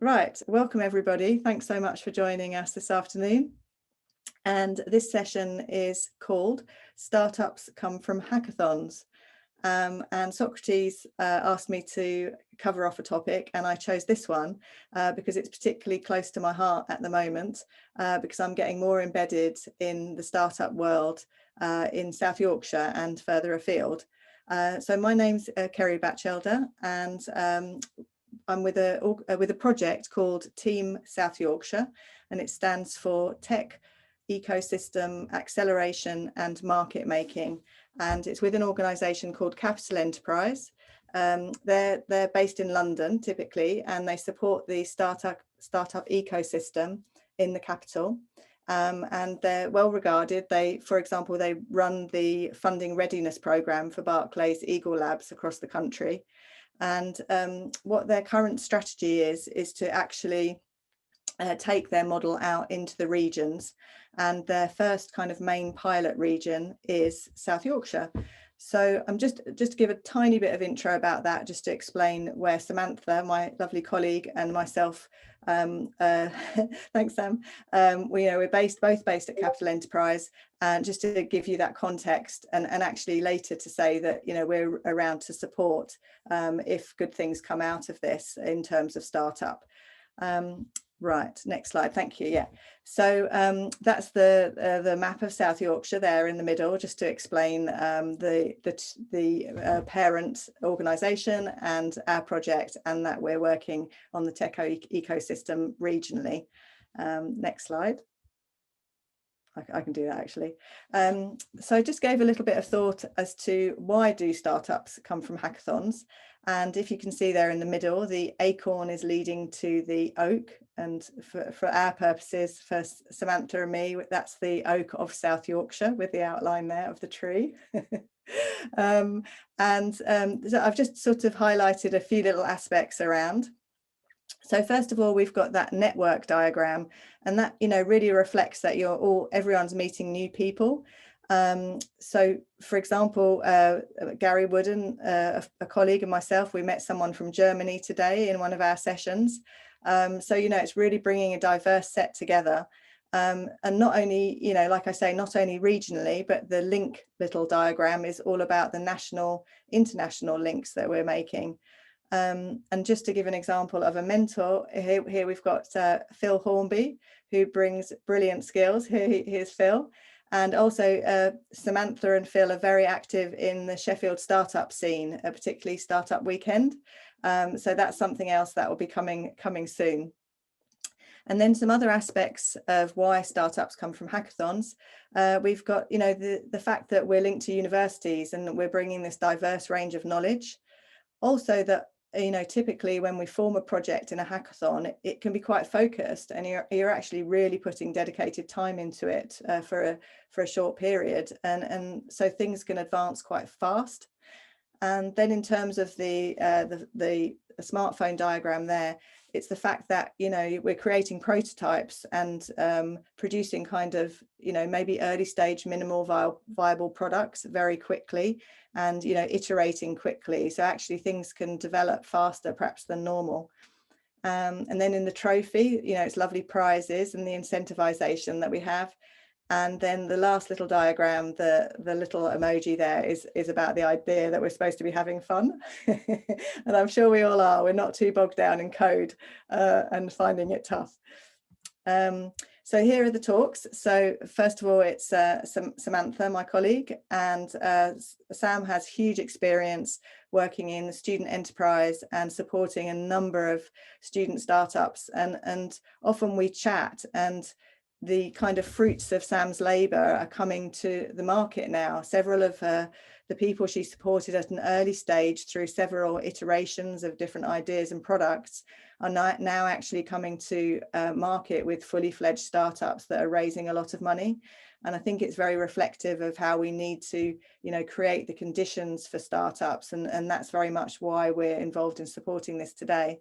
Right, welcome everybody. Thanks so much for joining us this afternoon. And this session is called Startups Come from Hackathons. And Socrates asked me to cover off a topic, and I chose this one because it's particularly close to my heart at the moment, because I'm getting more embedded in the startup world in South Yorkshire and further afield. So my name's Ceri Batchelder, and I'm with a project called Team South Yorkshire, and it stands for Tech Ecosystem Acceleration and Market Making, and it's with an organisation called Capital Enterprise. They're based in London typically, and they support the startup ecosystem in the capital. And they're well regarded. For example, they run the funding readiness programme for Barclays Eagle Labs across the country. And what their current strategy is to actually take their model out into the regions. And their first kind of main pilot region is South Yorkshire. So I'm just to give a tiny bit of intro about that, just to explain where Samantha, my lovely colleague, and myself, thanks Sam, we're both based at Capital Enterprise, and just to give you that context, and actually later to say that we're around to support if good things come out of this in terms of startup. Right, next slide. Thank you. Yeah, so that's the map of South Yorkshire there in the middle, just to explain the parent organisation and our project, and that we're working on the tech ecosystem regionally. Next slide. I can do that actually. So I just gave a little bit of thought as to why do startups come from hackathons. And if you can see there in the middle, the acorn is leading to the oak. And for our purposes, for Samantha and me, that's the oak of South Yorkshire with the outline there of the tree. So I've just sort of highlighted a few little aspects around. So first of all, we've got that network diagram, and that really reflects that everyone's meeting new people. So for example, Gary Wooden, a colleague, and myself, we met someone from Germany today in one of our sessions. So it's really bringing a diverse set together. And not only, like I say, not only regionally, but the link little diagram is all about the national, international links that we're making. And just to give an example of a mentor, here we've got Phil Hornby, who brings brilliant skills. Here's Phil. And also Samantha and Phil are very active in the Sheffield startup scene, particularly Startup Weekend. So that's something else that will be coming soon. And then some other aspects of why startups come from hackathons. We've got, the fact that we're linked to universities and we're bringing this diverse range of knowledge. Also that, typically when we form a project in a hackathon, it can be quite focused, and you're actually really putting dedicated time into it for a short period, and so things can advance quite fast. And then in terms of the smartphone diagram there, it's the fact that we're creating prototypes and producing kind of maybe early stage minimal viable products very quickly, and iterating quickly, so actually things can develop faster perhaps than normal. And then in the trophy, it's lovely prizes and the incentivization that we have. And then the last little diagram, the little emoji there is about the idea that we're supposed to be having fun. And I'm sure we all are. We're not too bogged down in code and finding it tough. So here are the talks. So first of all, it's Samantha, my colleague, and Sam has huge experience working in the student enterprise and supporting a number of student startups. And often we chat, and the kind of fruits of Sam's labour are coming to the market now. Several of the people she supported at an early stage through several iterations of different ideas and products are now actually coming to market with fully fledged startups that are raising a lot of money. And I think it's very reflective of how we need to, create the conditions for startups. And that's very much why we're involved in supporting this today.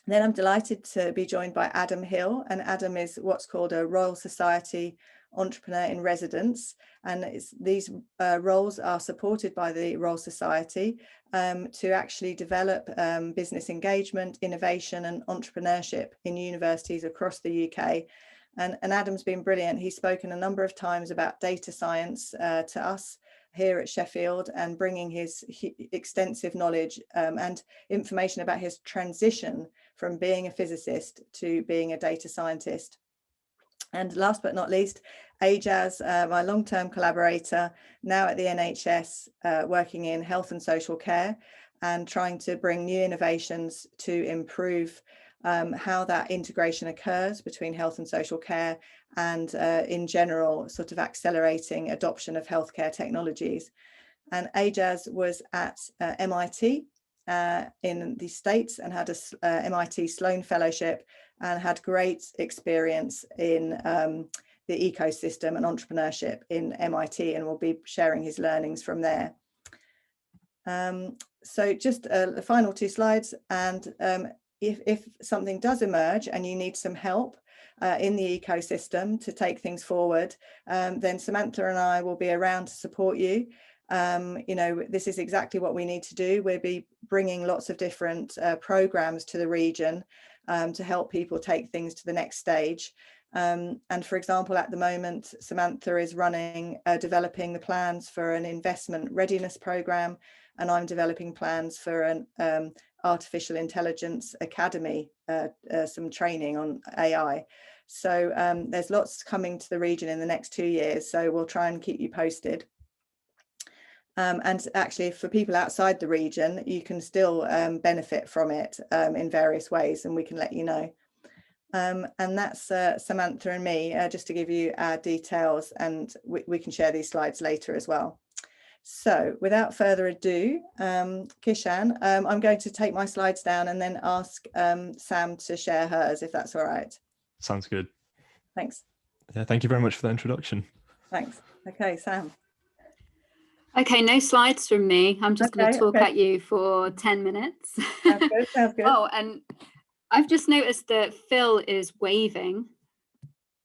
Then I'm delighted to be joined by Adam Hill, and Adam is what's called a Royal Society entrepreneur in residence, and these roles are supported by the Royal Society to actually develop business engagement, innovation and entrepreneurship in universities across the UK. And Adam's been brilliant. He's spoken a number of times about data science to us here at Sheffield, and bringing his extensive knowledge and information about his transition from being a physicist to being a data scientist. And last but not least, Aejaz, my long-term collaborator, now at the NHS, working in health and social care and trying to bring new innovations to improve how that integration occurs between health and social care, and in general, sort of accelerating adoption of healthcare technologies. And Aejaz was at MIT in the States and had a MIT Sloan Fellowship, and had great experience in the ecosystem and entrepreneurship in MIT, and will be sharing his learnings from there. So just the final two slides, and if something does emerge and you need some help in the ecosystem to take things forward, then Samantha and I will be around to support you. You know, this is exactly what we need to do. We'll be bringing lots of different programs to the region to help people take things to the next stage. And for example, at the moment, Samantha is running, developing the plans for an investment readiness program, and I'm developing plans for an artificial intelligence academy, some training on AI. So there's lots coming to the region in the next 2 years, so we'll try and keep you posted. And actually, for people outside the region, you can still benefit from it in various ways, and we can let you know. And that's Samantha and me, just to give you our details, and we can share these slides later as well. So without further ado, Kishan, I'm going to take my slides down and then ask Sam to share hers, if that's all right. Sounds good. Thanks. Yeah, thank you very much for the introduction. Thanks. Okay, Sam. Okay, no slides from me. I'm just going to talk at you for 10 minutes. Sounds good, sounds good. Oh, and I've just noticed that Phil is waving.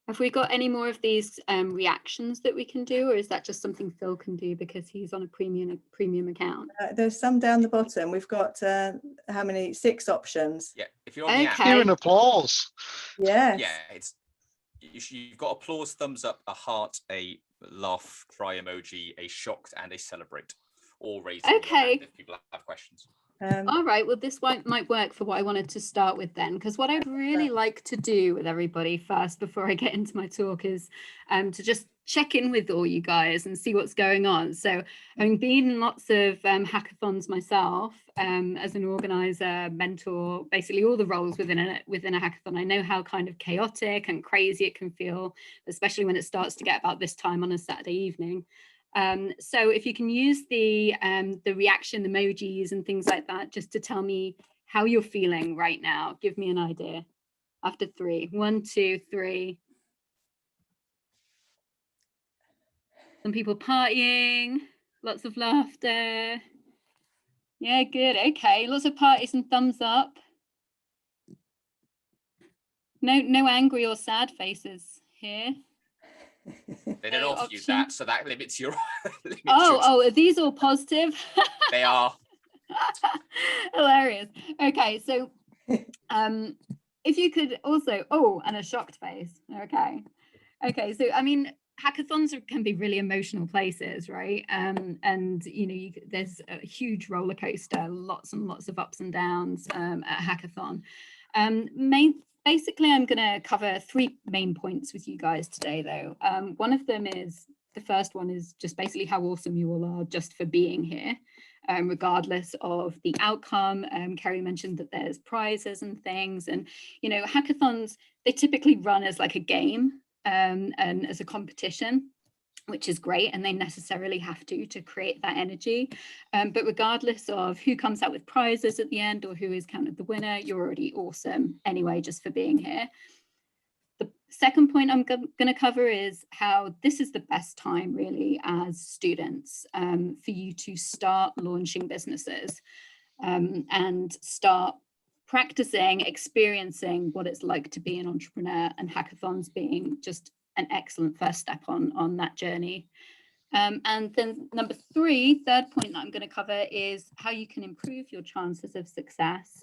Have we got any more of these reactions that we can do, or is that just something Phil can do because he's on a premium account? There's some down the bottom. We've got how many? 6 options. Yeah, if you're on the app. Even applause. Yes. Yeah, you've got applause, thumbs up, a heart, a laugh, cry emoji, a shocked, and a celebrate. All raised. Okay. If people have questions. All right, well, this might work for what I wanted to start with then, because what I'd really like to do with everybody first, before I get into my talk, is to just check in with all you guys and see what's going on. So having been in lots of hackathons myself, as an organizer, mentor, basically all the roles within a hackathon, I know how kind of chaotic and crazy it can feel, especially when it starts to get about this time on a Saturday evening. So if you can use the reaction emojis and things like that, just to tell me how you're feeling right now, give me an idea. After 3, 1, 2, 3. Some people partying, lots of laughter. Yeah, good. Okay, lots of parties and thumbs up. No angry or sad faces here. They don't offer you that, so that limits your. Are these all positive? They are. Hilarious. Okay, so if you could also, and a shocked face. Okay, so I mean, hackathons can be really emotional places, right? And you know, there's a huge roller coaster, lots and lots of ups and downs at hackathon. Basically, I'm going to cover 3 main points with you guys today, though. One of them is, the first one is just basically how awesome you all are just for being here, regardless of the outcome. Ceri mentioned that there's prizes and things, and you know, hackathons, they typically run as like a game and as a competition, which is great, and they necessarily have to create that energy. But regardless of who comes out with prizes at the end or who is counted the winner, you're already awesome anyway, just for being here. The second point I'm going to cover is how this is the best time really as students for you to start launching businesses and start practicing, experiencing what it's like to be an entrepreneur, and hackathons being just an excellent first step on that journey. And then number three, third point that I'm going to cover is how you can improve your chances of success,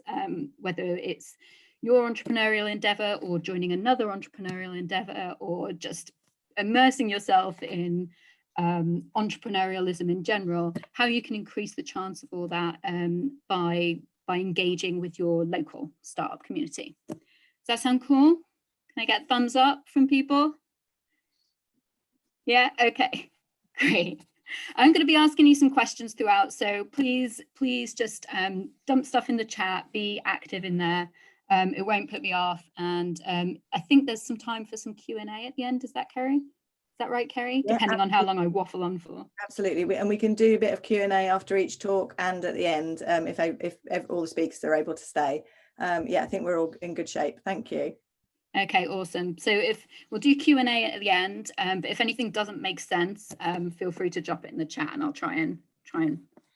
whether it's your entrepreneurial endeavor or joining another entrepreneurial endeavor, or just immersing yourself in entrepreneurialism in general, how you can increase the chance of all that by engaging with your local startup community. Does that sound cool? Can I get thumbs up from people? Yeah, okay. Great. I'm going to be asking you some questions throughout, so please just dump stuff in the chat, be active in there. It won't put me off, and I think there's some time for some Q&A at the end. Is that Ceri? Is that right, Ceri? Yeah, depending on how long I waffle on for. Absolutely, and we can do a bit of Q&A after each talk and at the end, if all the speakers are able to stay. Yeah, I think we're all in good shape. Thank you. Okay, awesome. So if we'll do Q&A at the end, but if anything doesn't make sense, feel free to drop it in the chat and I'll try and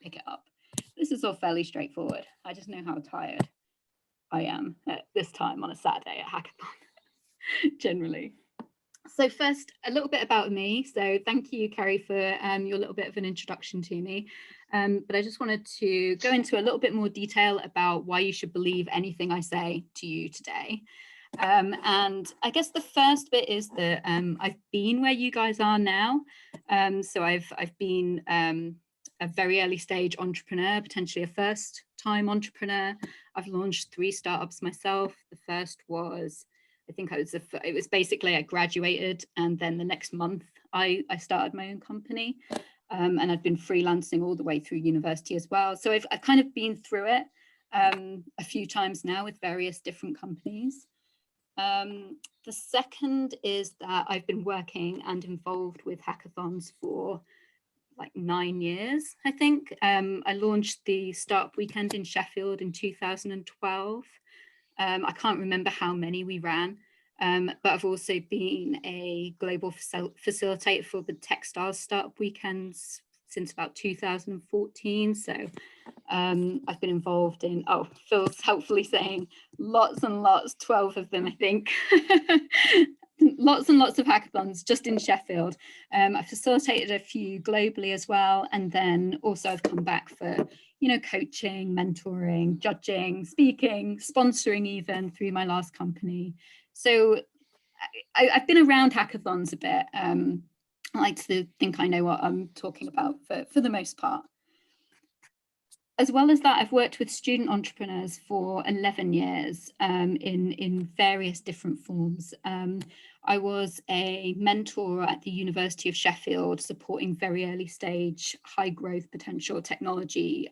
pick it up. This is all fairly straightforward. I just know how tired I am at this time on a Saturday at Hackathon, generally. So first, a little bit about me. So thank you, Ceri, for your little bit of an introduction to me. But I just wanted to go into a little bit more detail about why you should believe anything I say to you today. And I guess the first bit is that I've been where you guys are now. So I've been a very early stage entrepreneur, potentially a first time entrepreneur. I've launched 3 startups myself. The first was, I think it was basically I graduated and then the next month I started my own company. And I'd been freelancing all the way through university as well. So I've kind of been through it a few times now with various different companies. The second is that I've been working and involved with hackathons for like 9 years, I think. I launched the Startup Weekend in Sheffield in 2012. I can't remember how many we ran, but I've also been a global facilitator for the Techstars Startup Weekends since about 2014. So I've been involved in, Phil's helpfully saying lots and lots, 12 of them, I think. Lots and lots of hackathons just in Sheffield. I've facilitated a few globally as well. And then also I've come back for, coaching, mentoring, judging, speaking, sponsoring even through my last company. So I've been around hackathons a bit. I like to think I know what I'm talking about for the most part. As well as that, I've worked with student entrepreneurs for 11 years in various different forms. I was a mentor at the University of Sheffield, supporting very early stage, high growth potential technology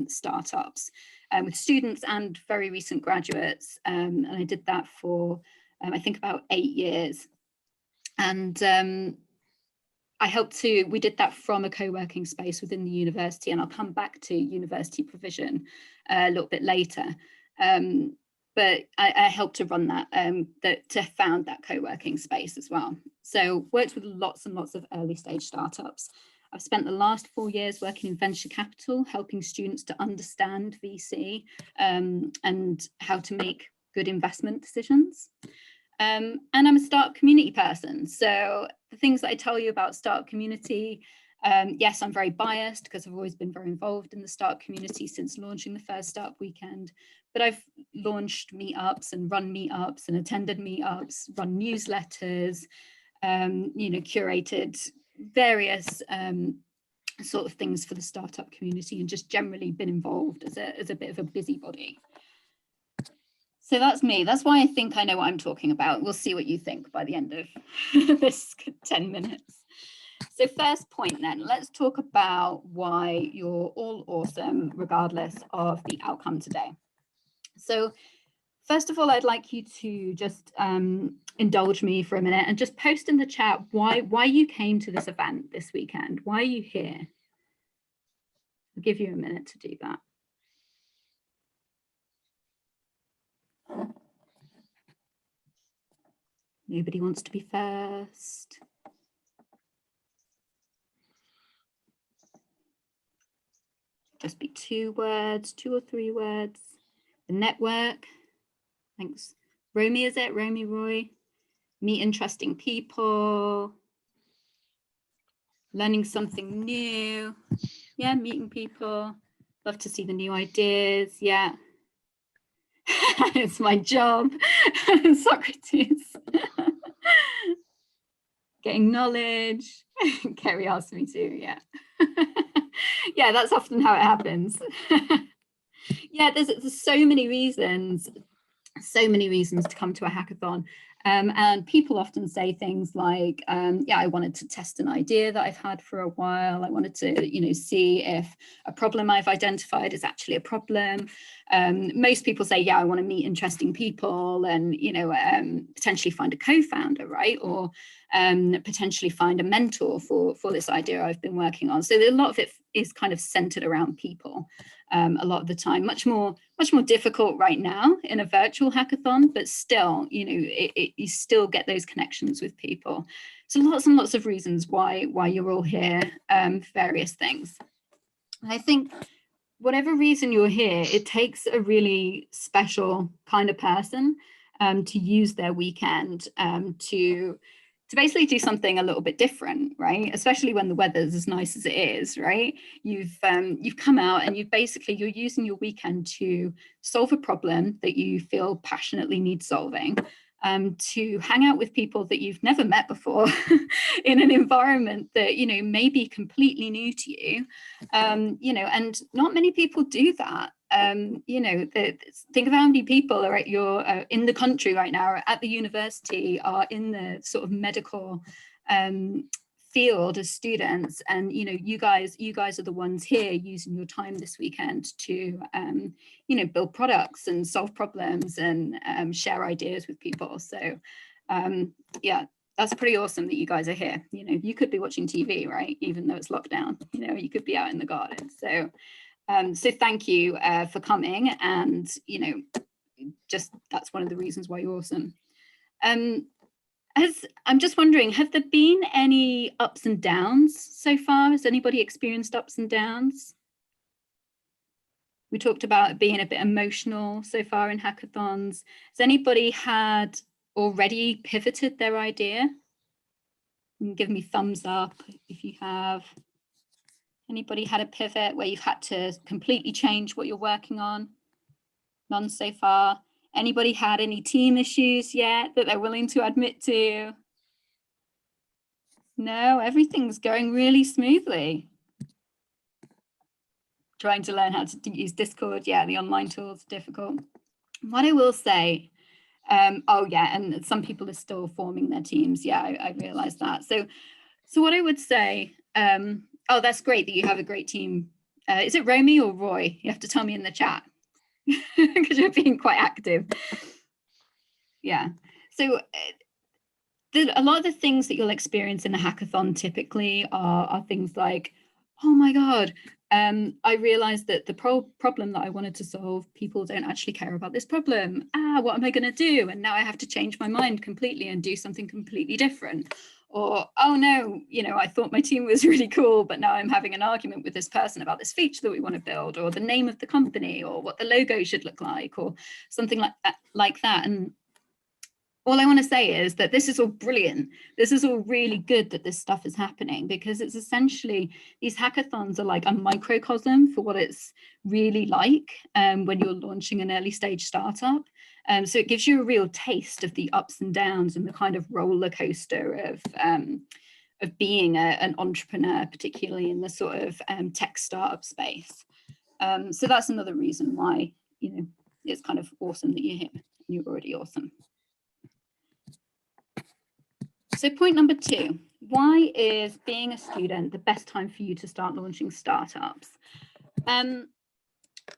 startups with students and very recent graduates. And I did that for, I think, about 8 years. And we did that from a co-working space within the university, and I'll come back to university provision a little bit later. But I helped to run that, to found that co-working space as well. So worked with lots and lots of early stage startups. I've spent the last 4 years working in venture capital, helping students to understand VC and how to make good investment decisions. And I'm a startup community person. So the things that I tell you about startup community, yes, I'm very biased because I've always been very involved in the startup community since launching the first startup weekend. But I've launched meetups and run meetups and attended meetups, run newsletters, curated various sort of things for the startup community, and just generally been involved as a bit of a busybody. So that's me. That's why I think I know what I'm talking about. We'll see what you think by the end of this 10 minutes. So first point then, let's talk about why you're all awesome, regardless of the outcome today. So first of all, I'd like you to just indulge me for a minute and just post in the chat why you came to this event this weekend. Why are you here? I'll give you a minute to do that. Nobody wants to be first. Just be 2 words, 2 or 3 words. The network. Thanks. Romy, is it? Romy Roy. meet interesting people, learning something new. Yeah, meeting people. Love to see the new ideas. Yeah. It's my job. Socrates. Getting knowledge. Kerry asked me to, yeah. Yeah, that's often how it happens. Yeah, there's so many reasons to come to a hackathon. And people often say things like, yeah, I wanted to test an idea that I've had for a while. I wanted to, see if a problem I've identified is actually a problem. Most people say, yeah, I want to meet interesting people and, potentially find a co-founder, right? Or potentially find a mentor for this idea I've been working on. So a lot of it is kind of centered around people. A lot of the time, much more difficult right now in a virtual hackathon, but still, you still get those connections with people. So lots and lots of reasons why you're all here, various things. And I think whatever reason you're here, it takes a really special kind of person to use their weekend to basically do something a little bit different, right? Especially when the weather's as nice as it is, right? You've come out and you're using your weekend to solve a problem that you feel passionately need solving, to hang out with people that you've never met before in an environment that, may be completely new to you, and not many people do that. Think of how many people are at your in the country right now, or at the university, are in the sort of medical field as students, and you guys are the ones here using your time this weekend to build products and solve problems and share ideas with people. So yeah, that's pretty awesome that you guys are here. You could be watching TV, right? Even though it's lockdown, you could be out in the garden. So so thank you for coming, and just that's one of the reasons why you're awesome. I'm just wondering, have there been any ups and downs so far? Has anybody experienced ups and downs? We talked about it being a bit emotional so far in hackathons. Has anybody had already pivoted their idea? You can give me thumbs up if you have. Anybody had a pivot where you've had to completely change what you're working on? None so far. Anybody had any team issues yet that they're willing to admit to? No, everything's going really smoothly. Trying to learn how to use Discord. Yeah, the online tools are difficult. What I will say, oh yeah, and some people are still forming their teams. Yeah, I realized that. So what I would say, oh, that's great that you have a great team. Is it Romy or Roy? You have to tell me in the chat because you're being quite active. Yeah. So a lot of the things that you'll experience in a hackathon typically are things like, oh my God, I realized that the problem that I wanted to solve, people don't actually care about this problem. What am I going to do? And now I have to change my mind completely and do something completely different. Or, oh no, I thought my team was really cool, but now I'm having an argument with this person about this feature that we want to build, or the name of the company, or what the logo should look like, or something like that. And all I want to say is that this is all brilliant. This is all really good that this stuff is happening, because it's essentially, these hackathons are like a microcosm for what it's really like when you're launching an early stage startup. So it gives you a real taste of the ups and downs and the kind of roller coaster of being an entrepreneur, particularly in the sort of tech startup space. So that's another reason why, it's kind of awesome that you're here. You're already awesome. So point number 2, why is being a student the best time for you to start launching startups? Well,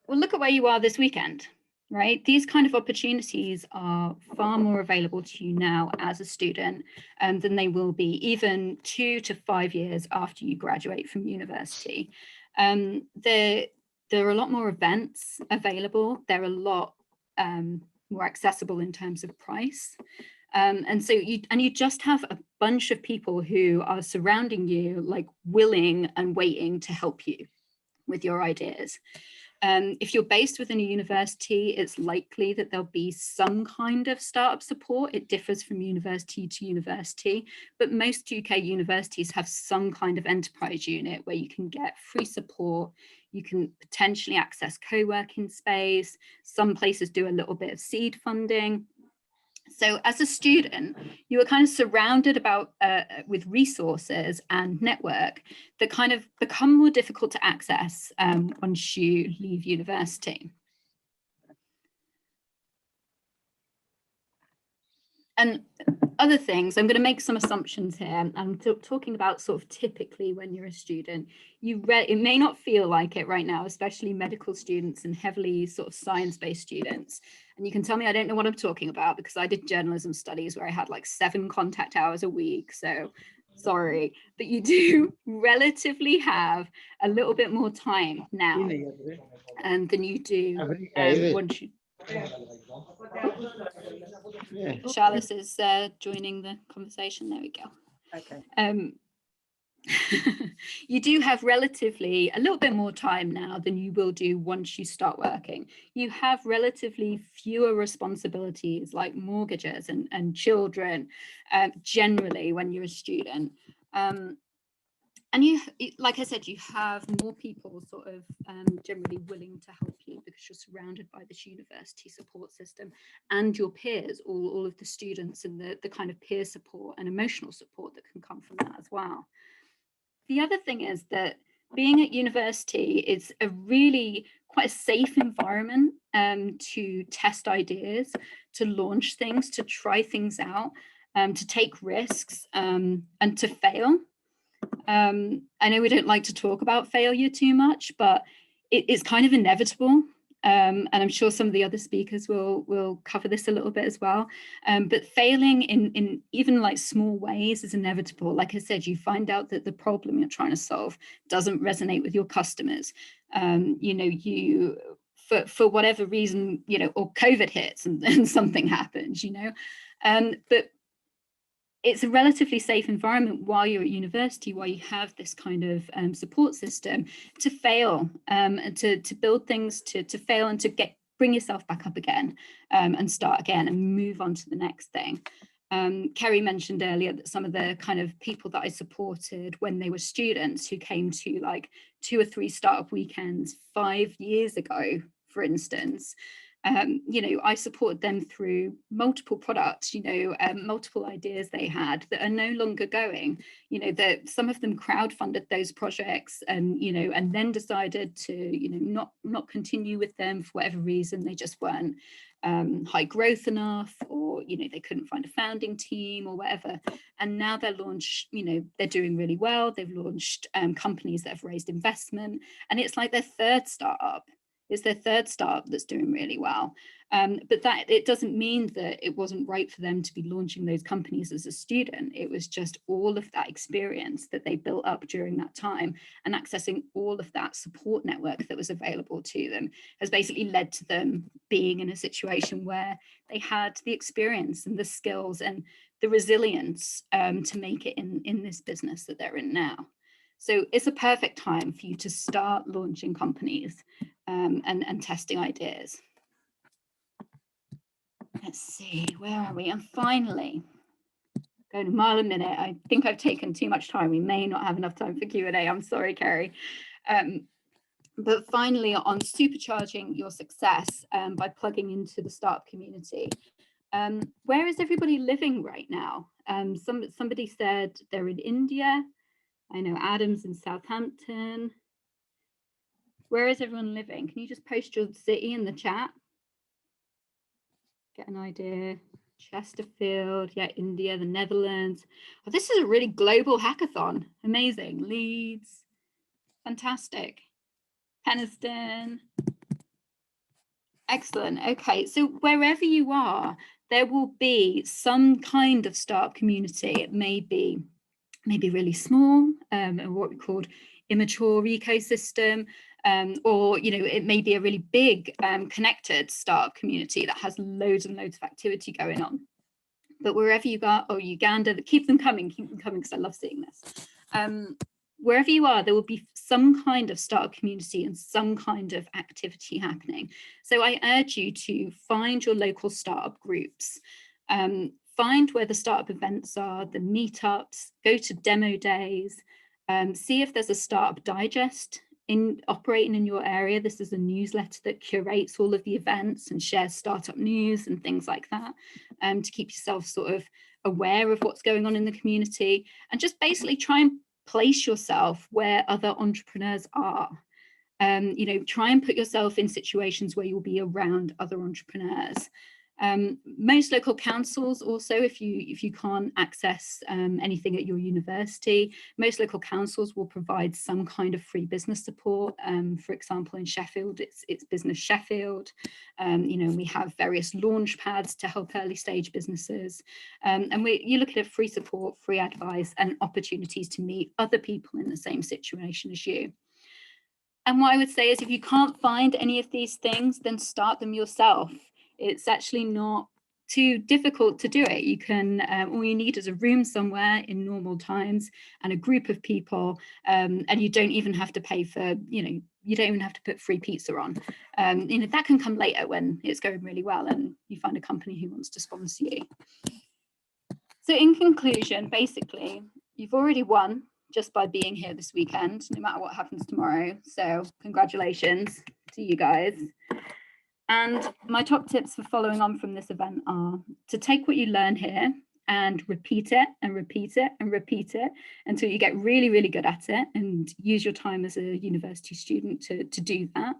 look at where you are this weekend. Right? These kind of opportunities are far more available to you now as a student than they will be even 2 to 5 years after you graduate from university. There are a lot more events available. They're a lot more accessible in terms of price. And so you just have a bunch of people who are surrounding you, like willing and waiting to help you with your ideas. If you're based within a university, it's likely that there'll be some kind of startup support. It differs from university to university, but most UK universities have some kind of enterprise unit where you can get free support. You can potentially access co-working space. Some places do a little bit of seed funding. So as a student, you are kind of surrounded with resources and network that kind of become more difficult to access once you leave university. And other things, I'm going to make some assumptions here. I'm talking about sort of typically when you're a student, it may not feel like it right now, especially medical students and heavily sort of science-based students. And you can tell me I don't know what I'm talking about because I did journalism studies where I had like 7 contact hours a week. So sorry, but you do relatively have a little bit more time now than you do once you... Charlotte is joining the conversation. There we go. Okay. You do have relatively a little bit more time now than you will do once you start working. You have relatively fewer responsibilities like mortgages and children generally when you're a student. And you, like I said, you have more people sort of generally willing to help you because you're surrounded by this university support system and your peers, all of the students and the kind of peer support and emotional support that can come from that as well. The other thing is that being at university is a really quite a safe environment to test ideas, to launch things, to try things out, to take risks and to fail. I know we don't like to talk about failure too much, but it's kind of inevitable. And I'm sure some of the other speakers will cover this a little bit as well. But failing in even like small ways is inevitable. Like I said, you find out that the problem you're trying to solve doesn't resonate with your customers. You know, you for whatever reason, you know, or COVID hits and something happens, you know. But it's a relatively safe environment while you're at university, while you have this kind of support system to fail, and to build things, to fail and to bring yourself back up again and start again and move on to the next thing. Ceri mentioned earlier that some of the kind of people that I supported when they were students who came to like 2 or 3 startup weekends 5 years ago, for instance, you know, I supported them through multiple products, you know, multiple ideas they had that are no longer going, you know, that some of them crowdfunded those projects and, you know, and then decided to, you know, not continue with them for whatever reason. They just weren't high growth enough, or, you know, they couldn't find a founding team or whatever. And now they're launched, you know, they're doing really well. They've launched companies that have raised investment, and it's like their third startup. It's their third startup that's doing really well. But that it doesn't mean that it wasn't right for them to be launching those companies as a student. It was just all of that experience that they built up during that time and accessing all of that support network that was available to them has basically led to them being in a situation where they had the experience and the skills and the resilience to make it in this business that they're in now. So it's a perfect time for you to start launching companies and testing ideas. Let's see, where are we? And finally, going a mile a minute. I think I've taken too much time. We may not have enough time for Q&A. I'm sorry, Ceri. But finally, on supercharging your success by plugging into the startup community. Where is everybody living right now? Somebody said they're in India. I know Adam's in Southampton. Where is everyone living? Can you just post your city in the chat? Get an idea. Chesterfield, yeah, India, the Netherlands. Oh, this is a really global hackathon. Amazing. Leeds, fantastic. Penistone. Excellent. Okay, so wherever you are, there will be some kind of startup community. It may be really small, and what we called immature ecosystem, or, you know, it may be a really big connected startup community that has loads and loads of activity going on. But wherever you go, or Uganda, keep them coming because I love seeing this. wherever you are, there will be some kind of startup community and some kind of activity happening. So I urge you to find your local startup groups, find where the startup events are, the meetups, go to demo days, see if there's a startup digest operating in your area. This is a newsletter that curates all of the events and shares startup news and things like that, to keep yourself sort of aware of what's going on in the community, and just basically try and place yourself where other entrepreneurs are. You know, try and put yourself in situations where you'll be around other entrepreneurs. Most local councils also, if you can't access anything at your university, most local councils will provide some kind of free business support. For example, in Sheffield, it's Business Sheffield. You know, we have various launch pads to help early stage businesses. And you're looking at free support, free advice, and opportunities to meet other people in the same situation as you. And what I would say is, if you can't find any of these things, then start them yourself. It's actually not too difficult to do it. You can, all you need is a room somewhere in normal times and a group of people, and you don't even have to pay for, you know, you don't even have to put free pizza on. You know, that can come later when it's going really well and you find a company who wants to sponsor you. So in conclusion, basically, you've already won just by being here this weekend, no matter what happens tomorrow. So congratulations to you guys. And my top tips for following on from this event are to take what you learn here and repeat it and repeat it and repeat it until you get really, really good at it, and use your time as a university student to do that.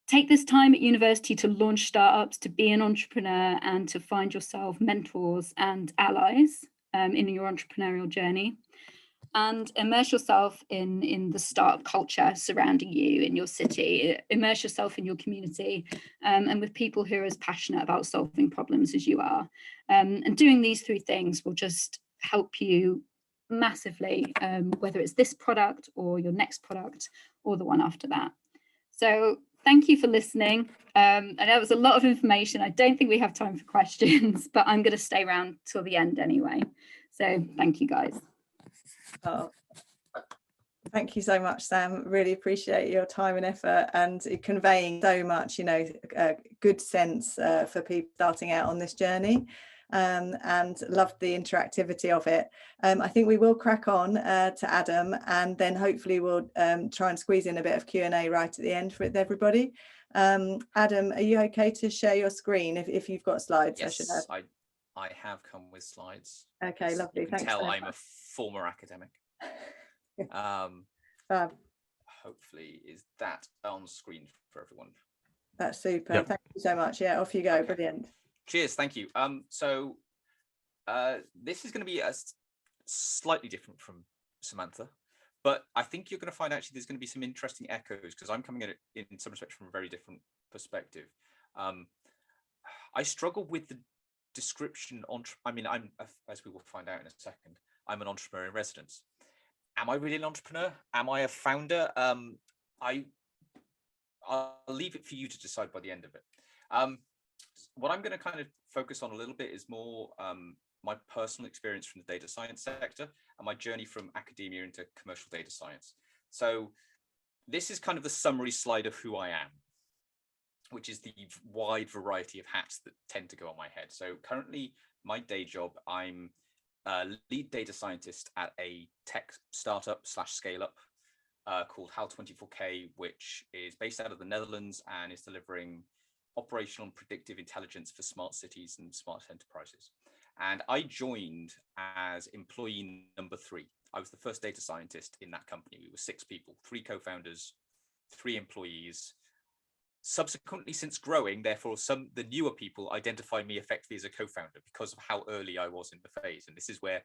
Take this time at university to launch startups, to be an entrepreneur, and to find yourself mentors and allies in your entrepreneurial journey. And immerse yourself in the startup culture surrounding you in your city. Immerse yourself in your community, and with people who are as passionate about solving problems as you are. And doing these three things will just help you massively, whether it's this product or your next product or the one after that. So thank you for listening. I know it was a lot of information. I don't think we have time for questions, but I'm going to stay around till the end anyway. So thank you, guys. Oh, thank you so much, Sam. Really appreciate your time and effort and conveying so much, you know, good sense for people starting out on this journey, and loved the interactivity of it. I think we will crack on to Adam, and then hopefully we'll try and squeeze in a bit of Q&A right at the end for everybody. Adam, are you okay to share your screen if you've got slides? Yes, I should have. I have come with slides. Okay, lovely. You can Thanks. tell I'm a former academic. Hopefully, is that on screen for everyone? That's super. Yep. Thank you so much. Yeah, off you go. Okay. Brilliant. Cheers. Thank you. So this is going to be slightly different from Samantha, but I think you're going to find actually there's going to be some interesting echoes, because I'm coming at it in some respects from a very different perspective. I struggle with the description on, I mean, I'm, as we will find out in a second, I'm an entrepreneur in residence. Am I really an entrepreneur? Am I a founder? I'll leave it for you to decide by the end of it. What I'm going to kind of focus on a little bit is more my personal experience from the data science sector and my journey from academia into commercial data science. So this is kind of the summary slide of who I am, which is the wide variety of hats that tend to go on my head. So currently, my day job, I'm a lead data scientist at a tech startup / scale up called HAL24K, which is based out of the Netherlands and is delivering operational and predictive intelligence for smart cities and smart enterprises. And I joined as employee number 3. I was the first data scientist in that company. We were 6 people, 3 co-founders, 3 employees. Subsequently, since growing, therefore, the newer people identify me effectively as a co-founder because of how early I was in the phase. And this is where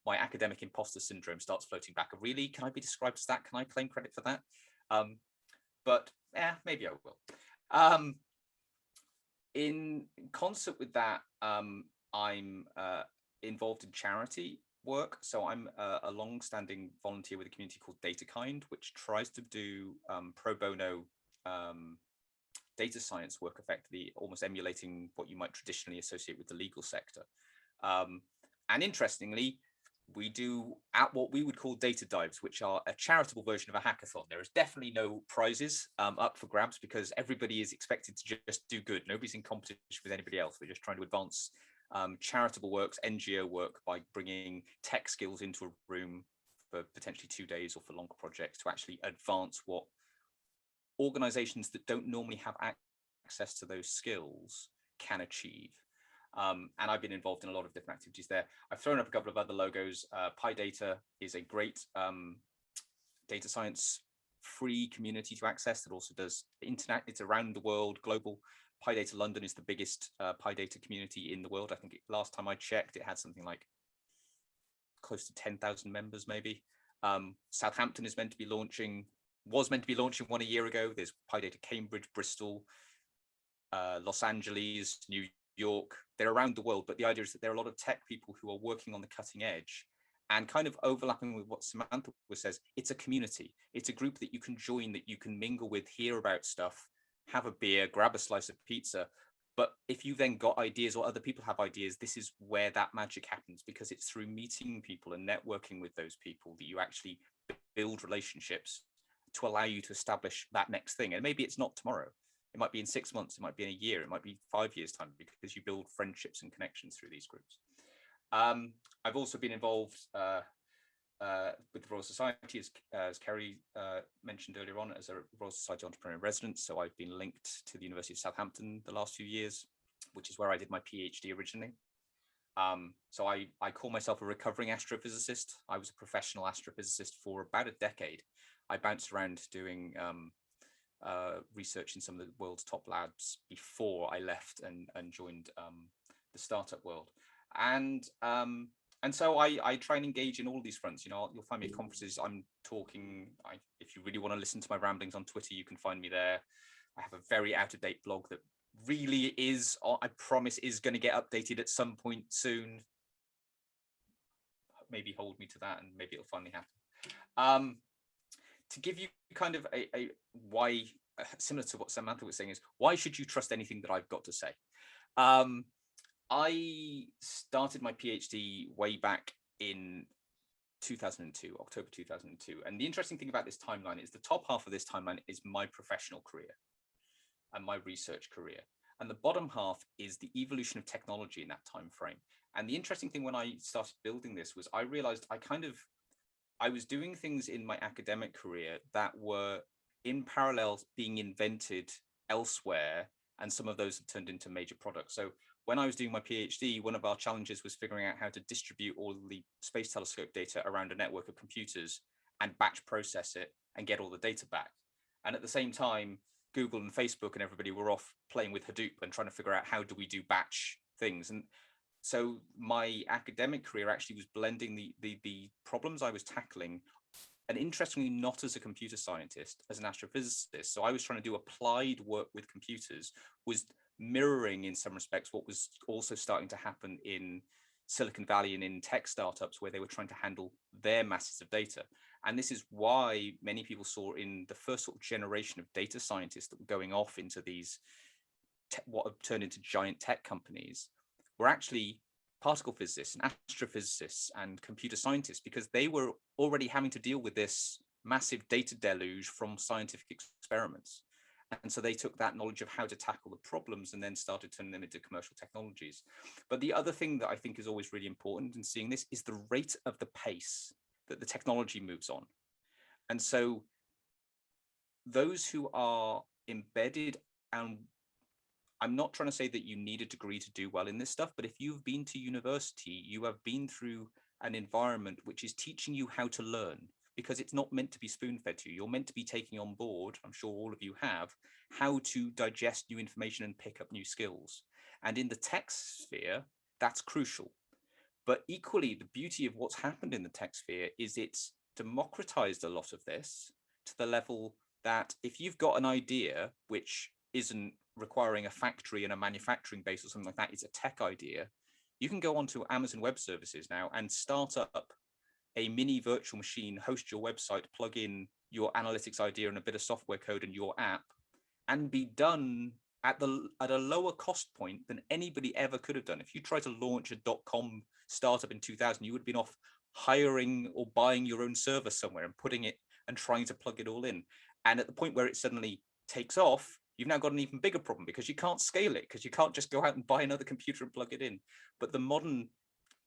my academic imposter syndrome starts floating back. Really, can I be described as that? Can I claim credit for that? But yeah, maybe I will. In concert with that, I'm involved in charity work. So I'm a long-standing volunteer with a community called Deakin, which tries to do pro bono data science work, effectively almost emulating what you might traditionally associate with the legal sector. And interestingly, we do at what we would call data dives, which are a charitable version of a hackathon. There is definitely no prizes up for grabs because everybody is expected to just do good. Nobody's in competition with anybody else. We're just trying to advance charitable works, NGO work, by bringing tech skills into a room for potentially 2 days or for longer projects to actually advance what organizations that don't normally have access to those skills can achieve. And I've been involved in a lot of different activities there. I've thrown up a couple of other logos. PyData is a great data science free community to access that also does internet. It's around the world, global. PyData London is the biggest PyData community in the world. I think last time I checked, it had something like close to 10,000 members, maybe. Southampton is meant to be launching, was meant to be launching one a year ago. There's PyData Cambridge, Bristol, Los Angeles, New York. They're around the world, but the idea is that there are a lot of tech people who are working on the cutting edge, and kind of overlapping with what Samantha says, it's a community. It's a group that you can join, that you can mingle with, hear about stuff, have a beer, grab a slice of pizza. But if you then got ideas or other people have ideas, this is where that magic happens, because it's through meeting people and networking with those people that you actually build relationships to allow you to establish that next thing. And maybe it's not tomorrow. It might be in 6 months, it might be in a year, it might be 5 years' time, because you build friendships and connections through these groups. I've also been involved with the Royal Society, as Ceri mentioned earlier on, as a Royal Society Entrepreneur in Residence. So I've been linked to the University of Southampton the last few years, which is where I did my PhD originally. So I call myself a recovering astrophysicist. I was a professional astrophysicist for about a decade. I bounced around doing research in some of the world's top labs before I left and joined the startup world. And so I try and engage in all these fronts. You know, you'll find me at conferences. I'm talking. If you really want to listen to my ramblings on Twitter, you can find me there. I have a very out-of-date blog that really is, I promise, is going to get updated at some point soon. Maybe hold me to that, and maybe it'll finally happen. To give you kind of a why, similar to what Samantha was saying, is why should you trust anything that I've got to say? I started my PhD way back in 2002, October 2002. And the interesting thing about this timeline is the top half of this timeline is my professional career and my research career. And the bottom half is the evolution of technology in that time frame. And the interesting thing when I started building this was I realized I was doing things in my academic career that were in parallel being invented elsewhere, and some of those have turned into major products. So when I was doing my PhD, one of our challenges was figuring out how to distribute all the Space Telescope data around a network of computers and batch process it and get all the data back. And at the same time, Google and Facebook and everybody were off playing with Hadoop and trying to figure out how do we do batch things. And so my academic career actually was blending the problems I was tackling, and interestingly, not as a computer scientist, as an astrophysicist. So I was trying to do applied work with computers, was mirroring in some respects what was also starting to happen in Silicon Valley and in tech startups, where they were trying to handle their masses of data. And this is why many people saw in the first sort of generation of data scientists that were going off into these, what have turned into giant tech companies, were actually particle physicists and astrophysicists and computer scientists, because they were already having to deal with this massive data deluge from scientific experiments. And so they took that knowledge of how to tackle the problems and then started turning them into commercial technologies. But the other thing that I think is always really important in seeing this is the rate of the pace that the technology moves on. And so those who are embedded, and I'm not trying to say that you need a degree to do well in this stuff, but if you've been to university, you have been through an environment which is teaching you how to learn, because it's not meant to be spoon-fed to you. You're meant to be taking on board, I'm sure all of you have, how to digest new information and pick up new skills. And in the tech sphere, that's crucial. But equally, the beauty of what's happened in the tech sphere is it's democratized a lot of this to the level that if you've got an idea which isn't requiring a factory and a manufacturing base or something like that, it's a tech idea, you can go onto Amazon Web Services now and start up a mini virtual machine, host your website, plug in your analytics idea and a bit of software code and your app, and be done at a lower cost point than anybody ever could have done. If you tried to launch a .com startup in 2000, you would have been off hiring or buying your own server somewhere and putting it and trying to plug it all in. And at the point where it suddenly takes off, you've now got an even bigger problem because you can't scale it, because you can't just go out and buy another computer and plug it in. But the modern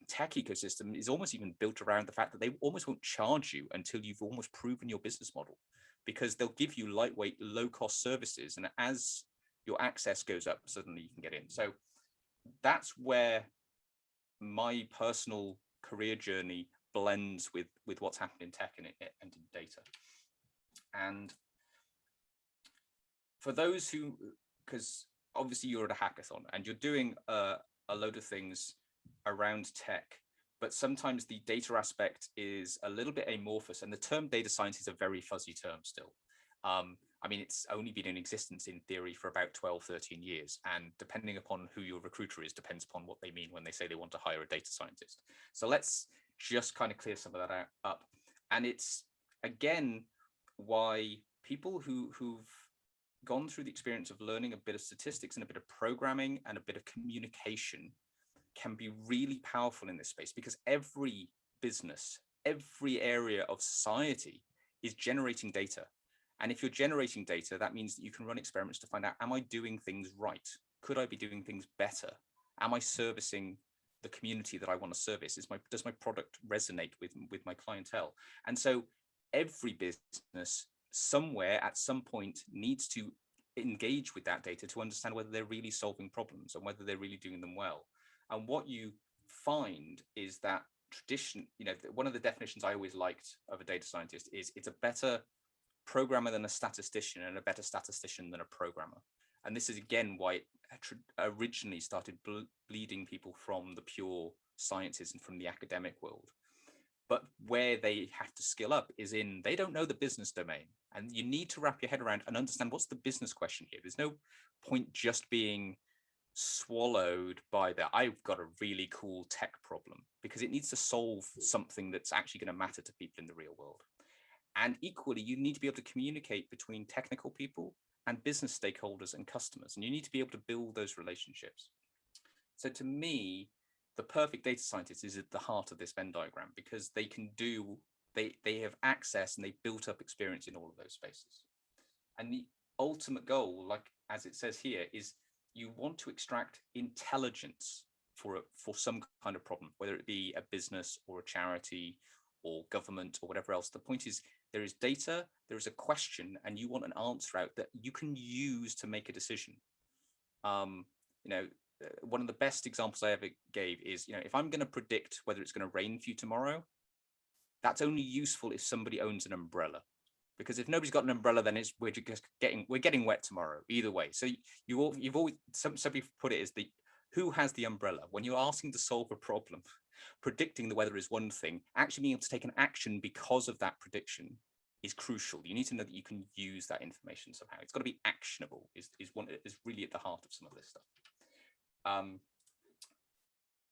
tech ecosystem is almost even built around the fact that they almost won't charge you until you've almost proven your business model, because they'll give you lightweight, low-cost services. And as your access goes up, suddenly you can get in. So that's where my personal career journey blends with what's happening in tech and in data. And for those who, because obviously you're at a hackathon and you're doing a load of things around tech, but sometimes the data aspect is a little bit amorphous, and the term data science is a very fuzzy term still. I mean, it's only been in existence in theory for about 12, 13 years. And depending upon who your recruiter is, depends upon what they mean when they say they want to hire a data scientist. So let's just kind of clear some of that up. And it's, again, why people who've gone through the experience of learning a bit of statistics and a bit of programming and a bit of communication can be really powerful in this space, because every business, every area of society is generating data. And if you're generating data, that means that you can run experiments to find out, am I doing things right? Could I be doing things better? Am I servicing the community that I want to service? Does my product resonate with my clientele? And so every business somewhere at some point needs to engage with that data to understand whether they're really solving problems and whether they're really doing them well. And what you find is that tradition, one of the definitions I always liked of a data scientist is it's a better programmer than a statistician and a better statistician than a programmer. And this is again why it originally started bleeding people from the pure sciences and from the academic world. But where they have to skill up is in, they don't know the business domain. And you need to wrap your head around and understand what's the business question here. There's no point just being swallowed by the, I've got a really cool tech problem, because it needs to solve something that's actually going to matter to people in the real world. And equally, you need to be able to communicate between technical people and business stakeholders and customers. And you need to be able to build those relationships. So to me, the perfect data scientist is at the heart of this Venn diagram, because they can do, they have access and they've built up experience in all of those spaces. And the ultimate goal, like as it says here, is you want to extract intelligence for some kind of problem, whether it be a business or a charity or government or whatever else. The point is, there is data, there is a question, and you want an answer out that you can use to make a decision. One of the best examples I ever gave is, if I'm going to predict whether it's going to rain for you tomorrow, that's only useful if somebody owns an umbrella. Because if nobody's got an umbrella, then we're getting wet tomorrow either way. So you've always, some people put it as who has the umbrella? When you're asking to solve a problem, predicting the weather is one thing, actually being able to take an action because of that prediction is crucial. You need to know that you can use that information somehow. It's got to be actionable, is really at the heart of some of this stuff.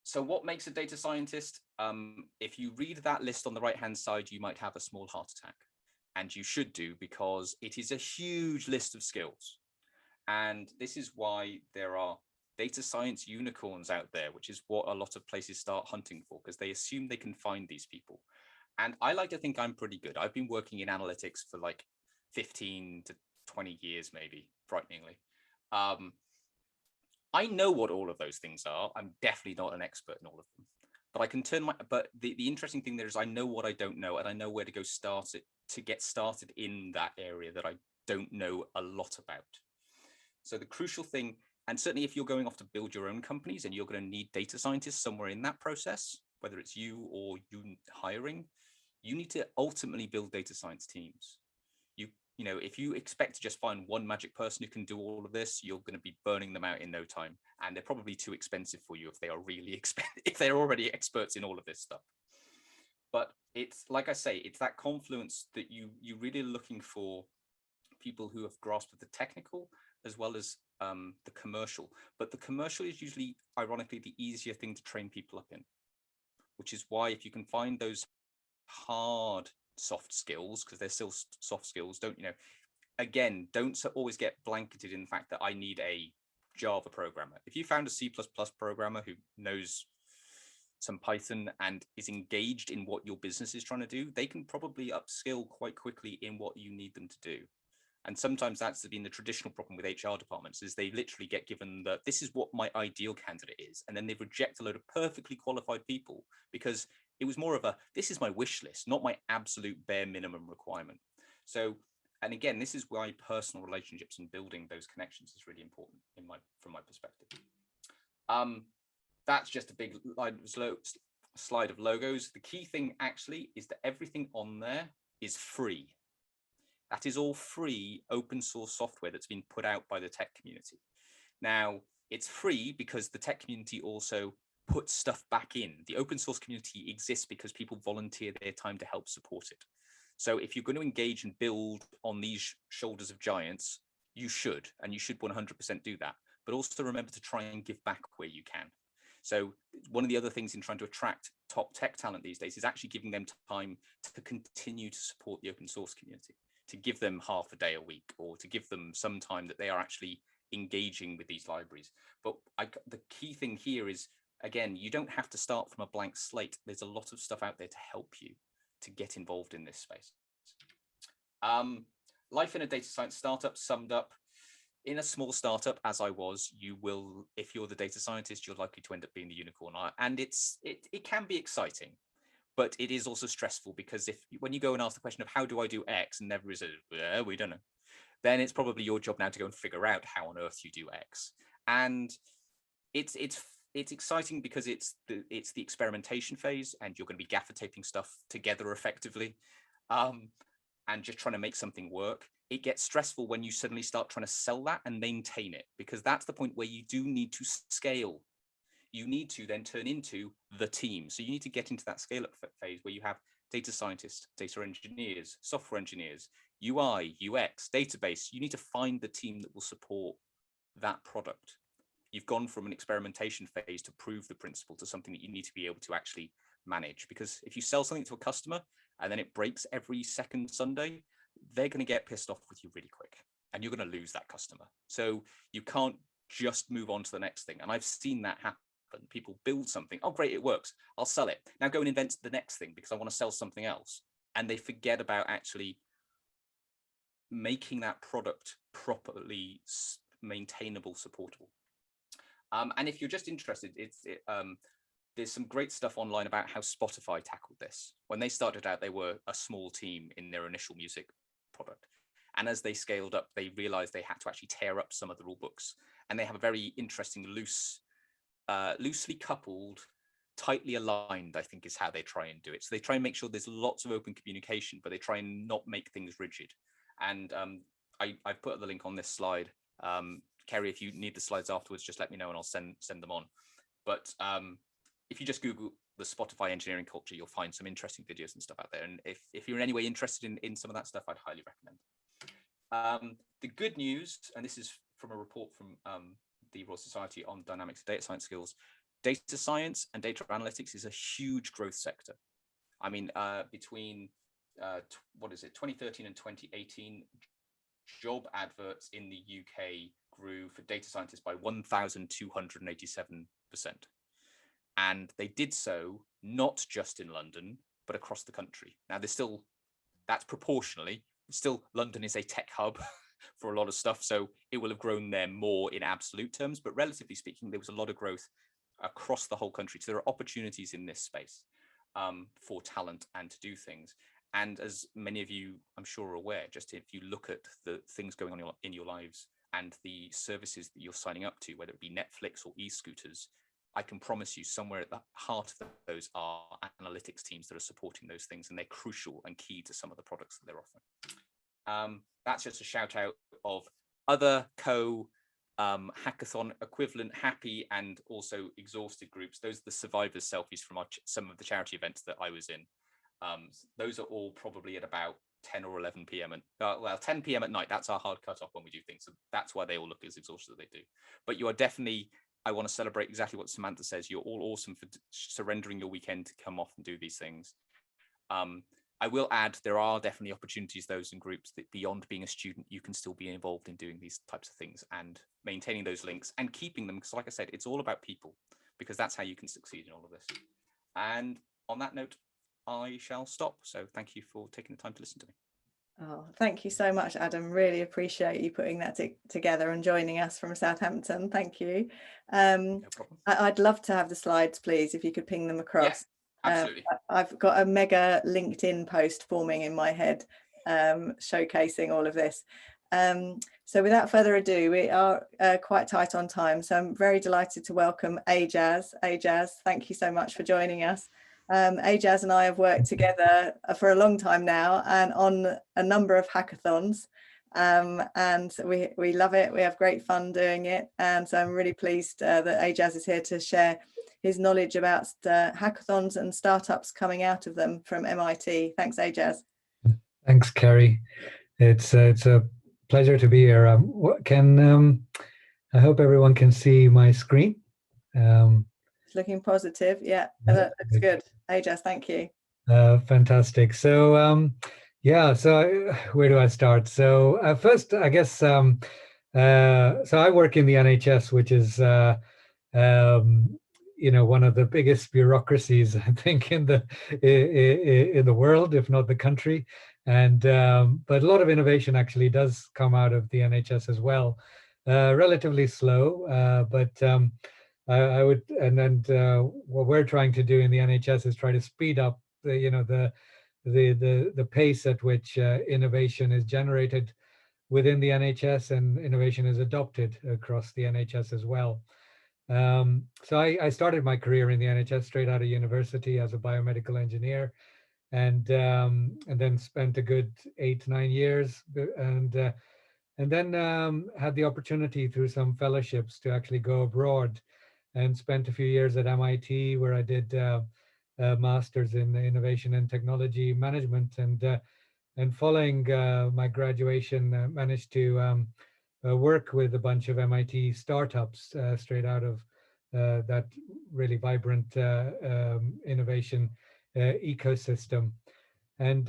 So what makes a data scientist? If you read that list on the right-hand side, you might have a small heart attack. And you should do, because it is a huge list of skills. And this is why there are data science unicorns out there, which is what a lot of places start hunting for, because they assume they can find these people. And I like to think I'm pretty good. I've been working in analytics for like 15 to 20 years, maybe, frighteningly. I know what all of those things are. I'm definitely not an expert in all of them. But I can but the interesting thing there is I know what I don't know, and I know where to go get started in that area that I don't know a lot about. So the crucial thing, and certainly if you're going off to build your own companies and you're going to need data scientists somewhere in that process, whether it's you or you hiring, you need to ultimately build data science teams. If you expect to just find one magic person who can do all of this, you're going to be burning them out in no time. And they're probably too expensive for you if they are really if they're already experts in all of this stuff. But it's, like I say, it's that confluence that you really are looking for people who have grasped the technical as well as the commercial. But the commercial is usually, ironically, the easier thing to train people up in, which is why if you can find those hard soft skills, because they're still soft skills, don't always get blanketed in the fact that I need a Java programmer. If you found a C++ programmer who knows some Python and is engaged in what your business is trying to do, they can probably upskill quite quickly in what you need them to do. And sometimes that's been the traditional problem with HR departments, is they literally get given that this is what my ideal candidate is. And then they reject a load of perfectly qualified people because it was more of a, this is my wish list, not my absolute bare minimum requirement. So, and again, this is why personal relationships and building those connections is really important from my perspective. That's just a big slide of logos. The key thing actually is that everything on there is free. That is all free open source software that's been put out by the tech community. Now, it's free because the tech community also puts stuff back in. The open source community exists because people volunteer their time to help support it. So if you're going to engage and build on these shoulders of giants, you should, and you should 100% do that. But also remember to try and give back where you can. So one of the other things in trying to attract top tech talent these days is actually giving them time to continue to support the open source community, to give them half a day a week, or to give them some time that they are actually engaging with these libraries. But the key thing here is, again, you don't have to start from a blank slate. There's a lot of stuff out there to help you to get involved in this space. Life in a data science startup summed up. In a small startup, as I was, you will, if you're the data scientist, you're likely to end up being the unicorn. And it can be exciting, but it is also stressful, because when you go and ask the question of how do I do X, and never is a, we don't know, then it's probably your job now to go and figure out how on earth you do X. And it's exciting because it's the experimentation phase, and you're going to be gaffer taping stuff together effectively, and just trying to make something work. It gets stressful when you suddenly start trying to sell that and maintain it, because that's the point where you do need to scale. You need to then turn into the team. So you need to get into that scale up phase where you have data scientists, data engineers, software engineers, UI, UX, database. You need to find the team that will support that product. You've gone from an experimentation phase to prove the principle to something that you need to be able to actually manage. Because if you sell something to a customer and then it breaks every second Sunday, they're going to get pissed off with you really quick, and you're going to lose that customer. So you can't just move on to the next thing. And I've seen that happen. People build something. Oh, great, it works. I'll sell it. Now go and invent the next thing because I want to sell something else. And they forget about actually making that product properly maintainable, supportable. And if you're just interested, there's some great stuff online about how Spotify tackled this. When they started out, they were a small team in their initial music product. And as they scaled up, they realized they had to actually tear up some of the rule books. And they have a very interesting loosely coupled, tightly aligned, I think is how they try and do it. So they try and make sure there's lots of open communication, but they try and not make things rigid. And I've put the link on this slide. Ceri, if you need the slides afterwards, just let me know and I'll send them on. But if you just Google the Spotify engineering culture, you'll find some interesting videos and stuff out there. And if you're in any way interested in some of that stuff, I'd highly recommend. The good news, and this is from a report from the Royal Society on Dynamics of Data Science Skills, data science and data analytics is a huge growth sector. I mean, between 2013 and 2018, job adverts in the UK grew for data scientists by 1,287%. And they did so not just in London, but across the country. Now, that's proportionally, still London is a tech hub for a lot of stuff, so it will have grown there more in absolute terms, but relatively speaking, there was a lot of growth across the whole country. So there are opportunities in this space for talent and to do things. And as many of you, I'm sure, are aware, just if you look at the things going on in your lives and the services that you're signing up to, whether it be Netflix or e-scooters, I can promise you somewhere at the heart of those are analytics teams that are supporting those things, and they're crucial and key to some of the products that they're offering. That's just a shout out of other hackathon equivalent happy and also exhausted groups. Those are the survivors selfies from some of the charity events that I was in. Those are all probably at about 10 or 11 p.m. 10 p.m. at night. That's our hard cutoff when we do things. So that's why they all look as exhausted as they do. But you are definitely, I want to celebrate exactly what Samantha says. You're all awesome for surrendering your weekend to come off and do these things. I will add, there are definitely opportunities, those in groups, that beyond being a student, you can still be involved in doing these types of things and maintaining those links and keeping them. Because like I said, it's all about people, because that's how you can succeed in all of this. And on that note, I shall stop. So thank you for taking the time to listen to me. Oh, thank you so much, Adam. Really appreciate you putting that together and joining us from Southampton. Thank you. No problem. I'd love to have the slides, please, if you could ping them across. Yes, absolutely. I've got a mega LinkedIn post forming in my head, showcasing all of this. So without further ado, we are quite tight on time. So I'm very delighted to welcome Aejaz. Aejaz, thank you so much for joining us. Aejaz and I have worked together for a long time now and on a number of hackathons, and we love it. We have great fun doing it, and so I'm really pleased that Aejaz is here to share his knowledge about hackathons and startups coming out of them from MIT. Thanks, Aejaz. Thanks, Ceri. It's a pleasure to be here. I hope everyone can see my screen. It's looking positive. Yeah, that looks good. Aejaz, thank you. Fantastic. So so where do I start? So first, I guess, so I work in the NHS, which is one of the biggest bureaucracies, I think, in the world, if not the country. And but a lot of innovation actually does come out of the NHS as well. Relatively slow, but I would, what we're trying to do in the NHS is try to speed up the pace at which innovation is generated within the NHS and innovation is adopted across the NHS as well. So I started my career in the NHS straight out of university as a biomedical engineer, and then spent a good 8-9 years, and then had the opportunity through some fellowships to actually go abroad, and spent a few years at MIT where I did a master's in innovation and technology management, and following my graduation, managed to work with a bunch of MIT startups straight out of that really vibrant innovation ecosystem. And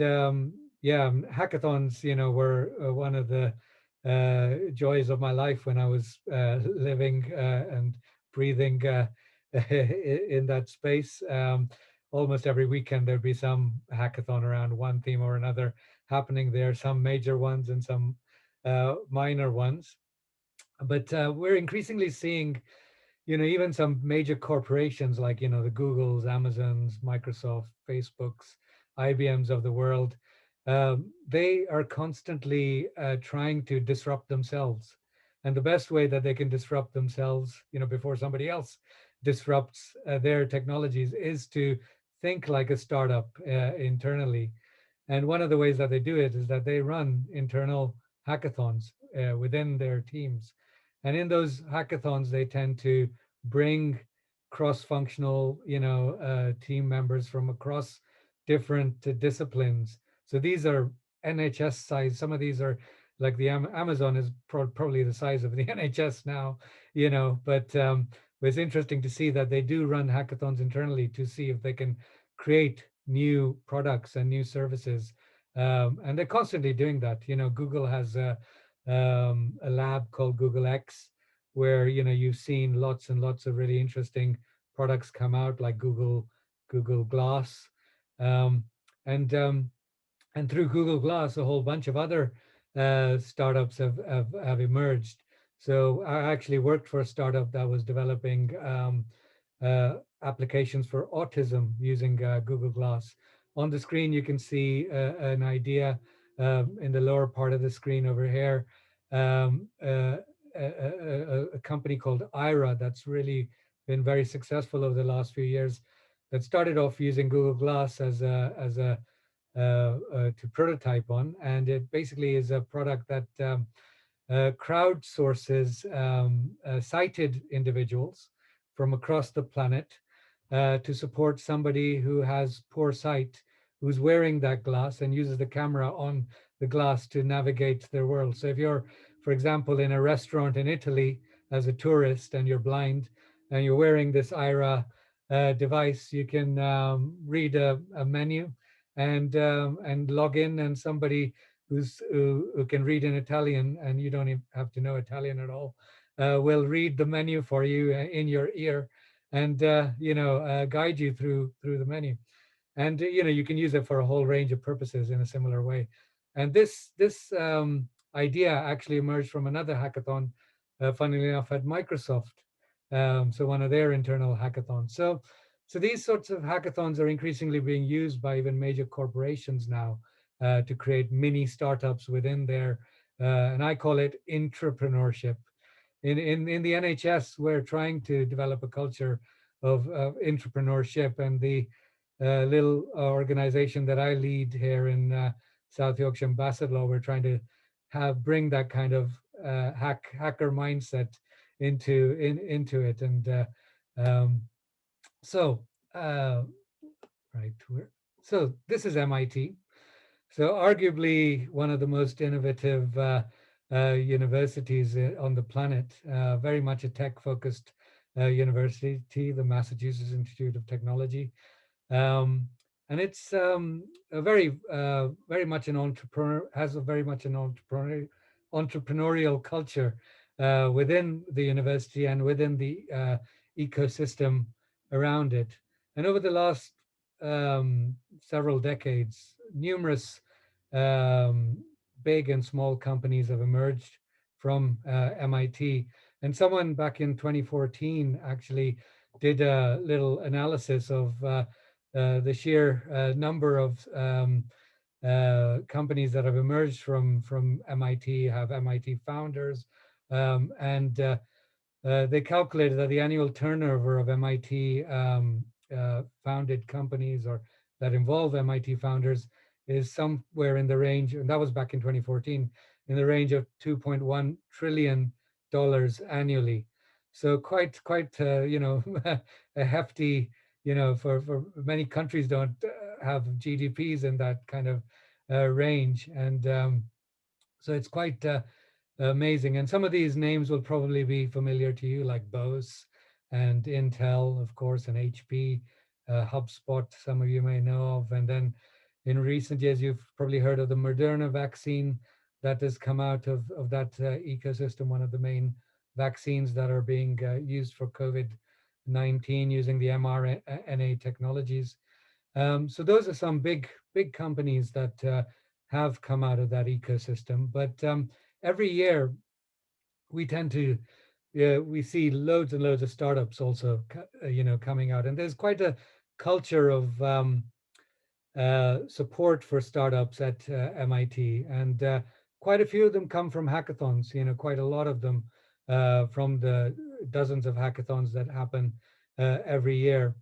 hackathons, were one of the joys of my life when I was living and breathing in that space. Almost every weekend there'd be some hackathon around one theme or another happening there, some major ones and some minor ones. But we're increasingly seeing, even some major corporations like, the Googles, Amazons, Microsoft, Facebooks, IBMs of the world, they are constantly trying to disrupt themselves. And the best way that they can disrupt themselves, before somebody else disrupts their technologies, is to think like a startup internally. And one of the ways that they do it is that they run internal hackathons within their teams. And in those hackathons, they tend to bring cross-functional, team members from across different disciplines. So these are NHS size. Some of these are like the Amazon is probably the size of the NHS now, but it's interesting to see that they do run hackathons internally to see if they can create new products and new services. And they're constantly doing that. Google has a lab called Google X, where you've seen lots and lots of really interesting products come out, like Google Glass, and through Google Glass, a whole bunch of other startups have emerged. So I actually worked for a startup that was developing applications for autism using Google Glass. On the screen, you can see an idea in the lower part of the screen over here. A company called Ira that's really been very successful over the last few years, that started off using Google Glass as a to prototype on, and it basically is a product that crowdsources sighted individuals from across the planet to support somebody who has poor sight, who's wearing that glass and uses the camera on the glass to navigate their world. So if you're, for example, in a restaurant in Italy as a tourist and you're blind and you're wearing this Ira device, you can read a menu and log in, and somebody who can read in Italian, and you don't even have to know Italian at all, will read the menu for you in your ear, and guide you through the menu. And you can use it for a whole range of purposes in a similar way. And this idea actually emerged from another hackathon, funnily enough, at Microsoft. So one of their internal hackathons. So these sorts of hackathons are increasingly being used by even major corporations now to create mini startups within their, and I call it entrepreneurship. In the NHS, we're trying to develop a culture of entrepreneurship, and the little organization that I lead here in South Yorkshire and Bassetlaw, we're trying to bring that kind of hacker mindset into it. And so this is MIT. So arguably one of the most innovative universities on the planet, very much a tech-focused university, the Massachusetts Institute of Technology. And it's very much an entrepreneur, has a very much an entrepreneurial culture within the university and within the ecosystem around it. And over the last several decades, numerous big and small companies have emerged from MIT. And someone back in 2014 actually did a little analysis of the sheer number of companies that have emerged from MIT, have MIT founders, and they calculated that the annual turnover of MIT founded companies, or that involve MIT founders, is somewhere in the range, and that was back in 2014, in the range of $2.1 trillion annually. So quite a hefty, for many countries don't have GDPs in that kind of range. And so it's quite amazing. And some of these names will probably be familiar to you, like Bose and Intel, of course, and HP, HubSpot, some of you may know of. And then in recent years, you've probably heard of the Moderna vaccine that has come out of that ecosystem, one of the main vaccines that are being used for COVID-19 using the mRNA technologies. So those are some big companies that have come out of that ecosystem. But every year we tend to, we see loads and loads of startups also, coming out. And there's quite a culture of support for startups at MIT. And quite a few of them come from hackathons, quite a lot of them from the dozens of hackathons that happen every year.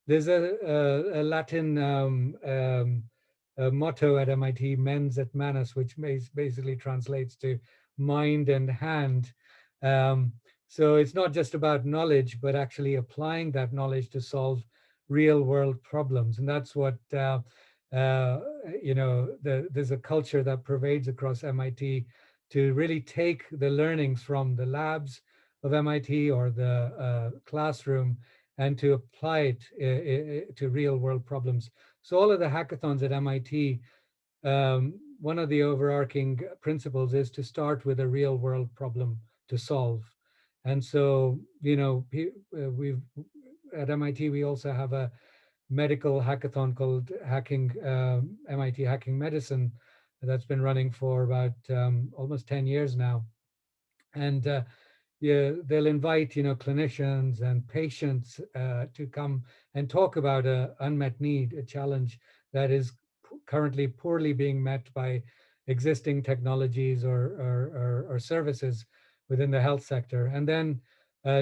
There's a Latin motto at MIT, mens et manus, which basically translates to mind and hand. So it's not just about knowledge, but actually applying that knowledge to solve real world problems. And that's what, there's a culture that pervades across MIT to really take the learnings from the labs of MIT or the classroom and to apply it to real world problems. So all of the hackathons at MIT, one of the overarching principles is to start with a real world problem to solve. And so, we've at MIT, we also have a medical hackathon called MIT Hacking Medicine that's been running for about almost 10 years now. And they'll invite, clinicians and patients to come and talk about an unmet need, a challenge that is currently poorly being met by existing technologies or services within the health sector. And then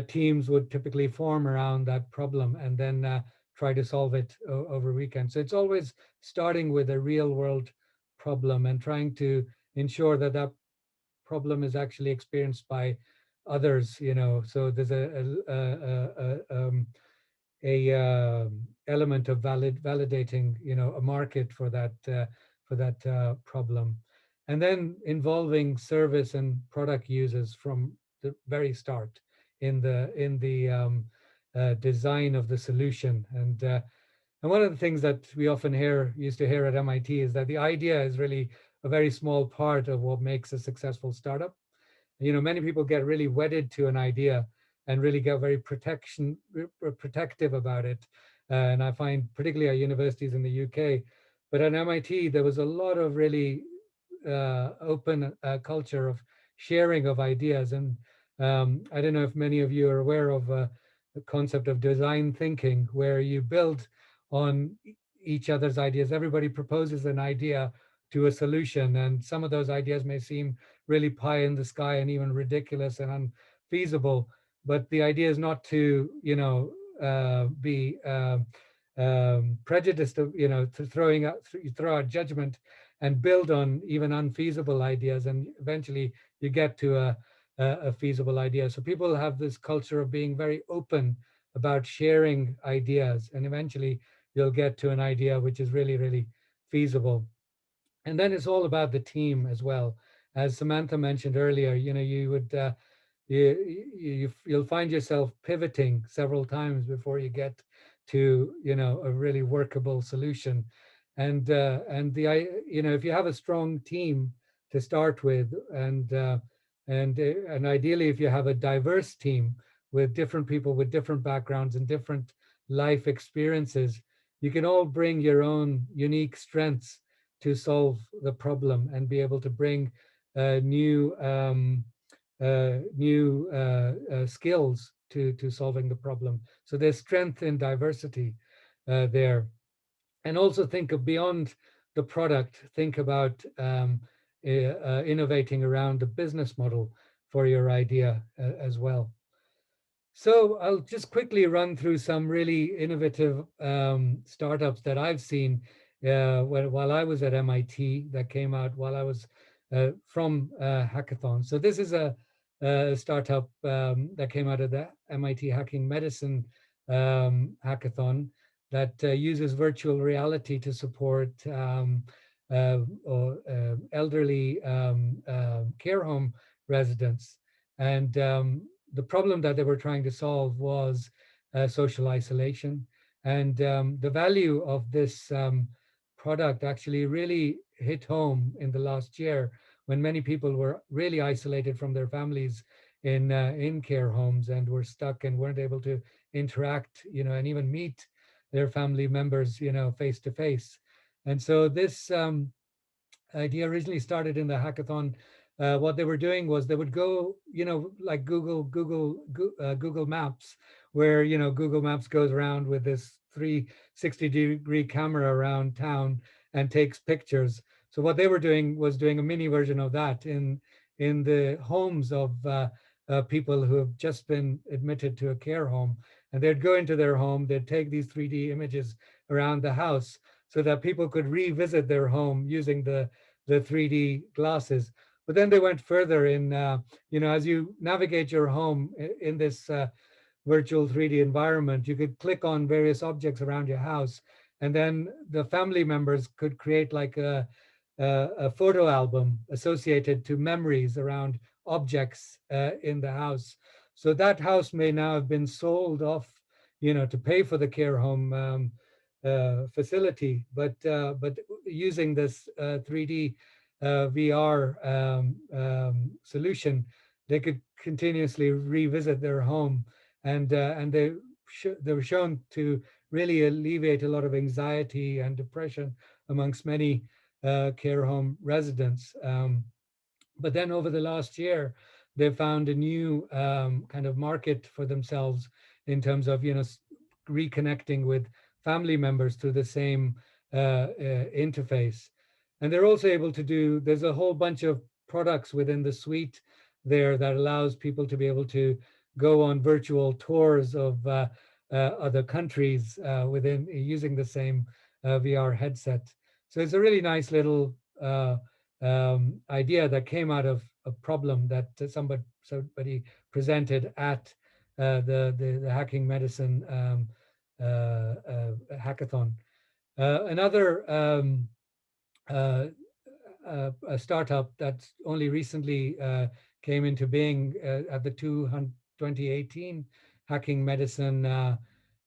teams would typically form around that problem and then try to solve it over a weekend. So it's always starting with a real world problem and trying to ensure that that problem is actually experienced by others, so there's a element of validating, a market for that problem, and then involving service and product users from the very start in the design of the solution. And one of the things that we often used to hear at MIT is that the idea is really a very small part of what makes a successful startup. Many people get really wedded to an idea and really get very protective about it. And I find particularly at universities in the UK, but at MIT, there was a lot of really open culture of sharing of ideas. And I don't know if many of you are aware of the concept of design thinking, where you build on each other's ideas. Everybody proposes an idea to a solution, and some of those ideas may seem really pie in the sky and even ridiculous and unfeasible, but the idea is not to, you know, be prejudiced, you know, to throw out judgment and build on even unfeasible ideas, and eventually you get to a feasible idea. So people have this culture of being very open about sharing ideas, and eventually you'll get to an idea which is really, really feasible. And then it's all about the team as well. As Samantha mentioned earlier, you know, you would you'll find yourself pivoting several times before you get to, you know, a really workable solution. And you know, if you have a strong team to start with, and ideally if you have a diverse team with different people with different backgrounds and different life experiences, you can all bring your own unique strengths to solve the problem and be able to bring new skills to solving the problem. So there's strength in diversity there. And also think of beyond the product, think about innovating around the business model for your idea as well. So I'll just quickly run through some really innovative startups that I've seen while I was at MIT, that came out while I was from Hackathons. So this is a startup that came out of the MIT Hacking Medicine Hackathon that uses virtual reality to support elderly care home residents. And the problem that they were trying to solve was social isolation. And the value of this product actually really hit home in the last year, when many people were really isolated from their families in care homes and were stuck and weren't able to interact, you know, and even meet their family members, you know, face to face. And so this idea originally started in the hackathon. What they were doing was they would go, you know, like Google Maps, where, you know, Google Maps goes around with this 360-degree camera around town and takes pictures. So what they were doing was doing a mini version of that in the homes of people who have just been admitted to a care home. And they'd go into their home, they'd take these 3D images around the house so that people could revisit their home using the 3D glasses. But then they went further in, you know, as you navigate your home in this virtual 3D environment, you could click on various objects around your house, and then the family members could create like a photo album associated to memories around objects in the house. So that house may now have been sold off, you know, to pay for the care home facility, but using this 3D VR solution, they could continuously revisit their home, and they were shown to really alleviate a lot of anxiety and depression amongst many care home residents. But then over the last year, they found a new kind of market for themselves in terms of, you know, reconnecting with family members through the same interface. And they're also able to do, there's a whole bunch of products within the suite there that allows people to be able to go on virtual tours of other countries within using the same VR headset. So it's a really nice little idea that came out of a problem that somebody presented at the Hacking Medicine hackathon. Another a startup that only recently came into being at the 2018 Hacking Medicine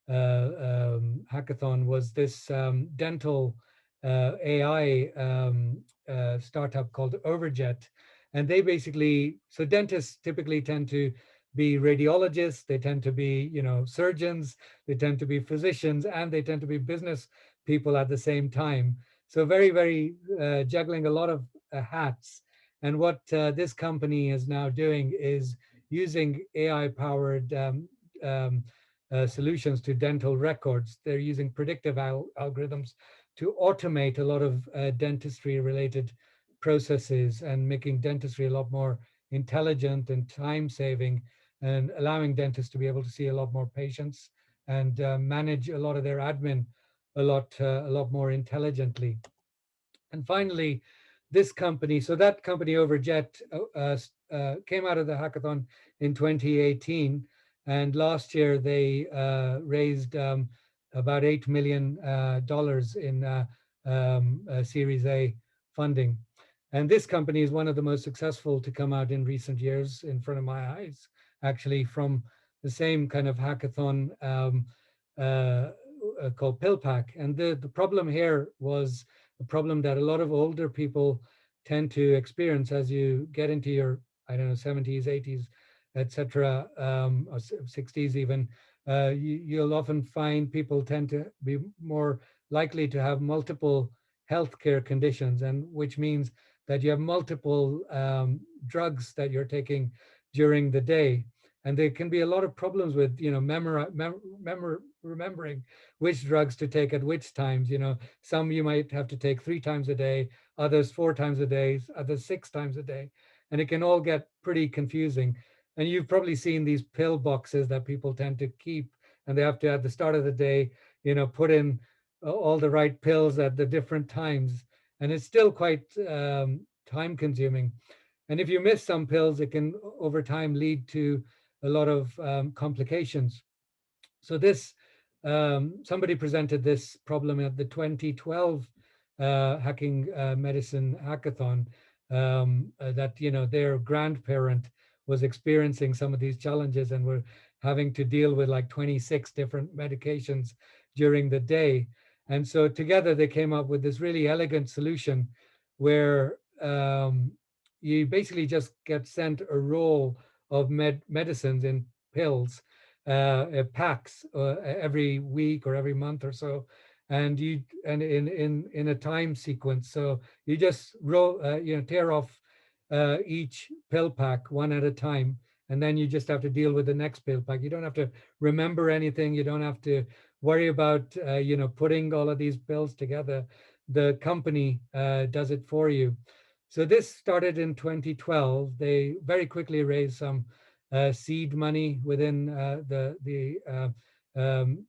hackathon was this dental AI startup called Overjet. And they basically, so dentists typically tend to be radiologists, they tend to be, you know, surgeons, they tend to be physicians, and they tend to be business people at the same time. So very juggling a lot of hats. And what this company is now doing is using AI-powered solutions to dental records. They're using predictive algorithms to automate a lot of dentistry-related processes and making dentistry a lot more intelligent and time-saving, and allowing dentists to be able to see a lot more patients and manage a lot of their admin a lot more intelligently. And finally, this company, so that company Overjet came out of the hackathon in 2018, and last year they raised about $8 million in Series A funding. And this company is one of the most successful to come out in recent years in front of my eyes, actually, from the same kind of hackathon called PillPack. And the problem here was a problem that a lot of older people tend to experience as you get into your, I don't know, 70s, 80s, etc., or 60s even. You'll often find people tend to be more likely to have multiple healthcare conditions, and which means that you have multiple drugs that you're taking during the day. And there can be a lot of problems with, you know, remembering which drugs to take at which times. You know, some you might have to take 3 times a day, others 4 times a day, others 6 times a day. And it can all get pretty confusing. And you've probably seen these pill boxes that people tend to keep, and they have to, at the start of the day, you know, put in all the right pills at the different times. And it's still quite time consuming. And if you miss some pills, it can over time lead to a lot of complications. So this, somebody presented this problem at the 2012 Hacking Medicine Hackathon, that, you know, their grandparent was experiencing some of these challenges and were having to deal with like 26 different medications during the day. And so together they came up with this really elegant solution where you basically just get sent a roll of medicines in pills, packs every week or every month or so, and in a time sequence. So you just tear off each pill pack one at a time, and then you just have to deal with the next pill pack. You don't have to remember anything. You don't have to worry about putting all of these pills together. The company does it for you. So this started in 2012. They very quickly raised some seed money within the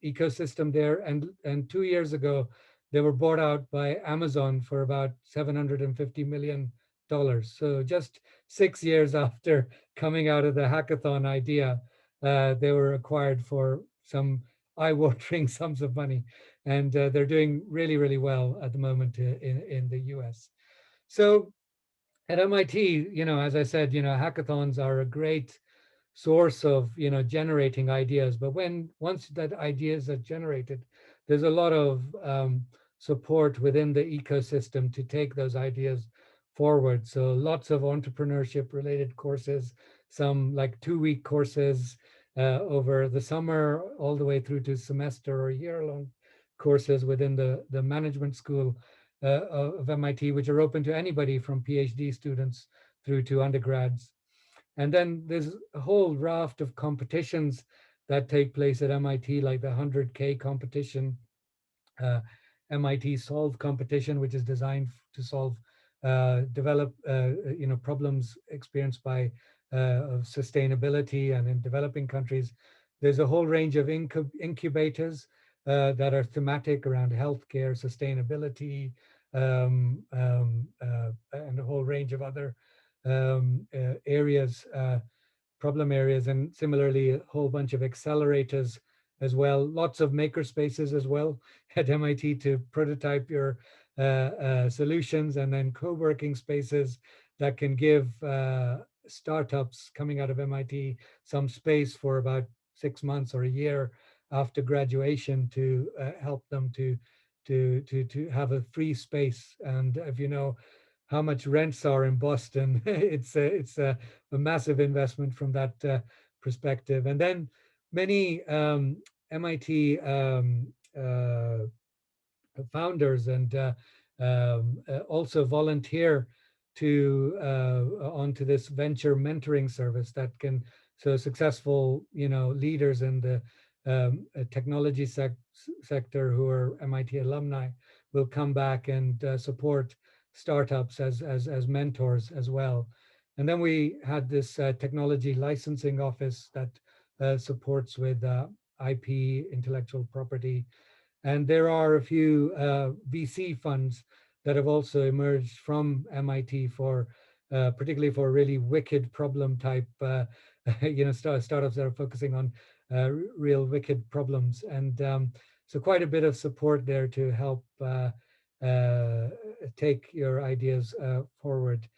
ecosystem there, and 2 years ago they were bought out by Amazon for about $750 million. So just 6 years after coming out of the hackathon idea, they were acquired for some eye-watering sums of money, and they're doing really, really well at the moment in the US. So at MIT, as I said, hackathons are a great source of, generating ideas. But once that ideas are generated, there's a lot of support within the ecosystem to take those ideas forward. So lots of entrepreneurship related courses, some like 2-week courses over the summer, all the way through to semester or year-long courses within the management school of MIT, which are open to anybody from PhD students through to undergrads. And then there's a whole raft of competitions that take place at MIT, like the 100K competition, MIT Solve competition, which is designed to solve, develop, problems experienced by sustainability and in developing countries. There's a whole range of incubators that are thematic around healthcare, sustainability, and a whole range of other areas, problem areas, and similarly a whole bunch of accelerators as well. Lots of maker spaces as well at MIT to prototype your solutions, and then co-working spaces that can give startups coming out of MIT some space for about 6 months or a year after graduation to help them to have a free space. And if you know how much rents are in Boston, it's a massive investment from that perspective. And then many MIT founders and also volunteer to onto this venture mentoring service that can, so successful, you know, leaders in the technology sector who are MIT alumni will come back and support startups as mentors as well. And then we had this technology licensing office that supports with IP, intellectual property. And there are a few VC funds that have also emerged from MIT for particularly for really wicked problem type, you know, startups that are focusing on real wicked problems. And so quite a bit of support there to help take your ideas forward.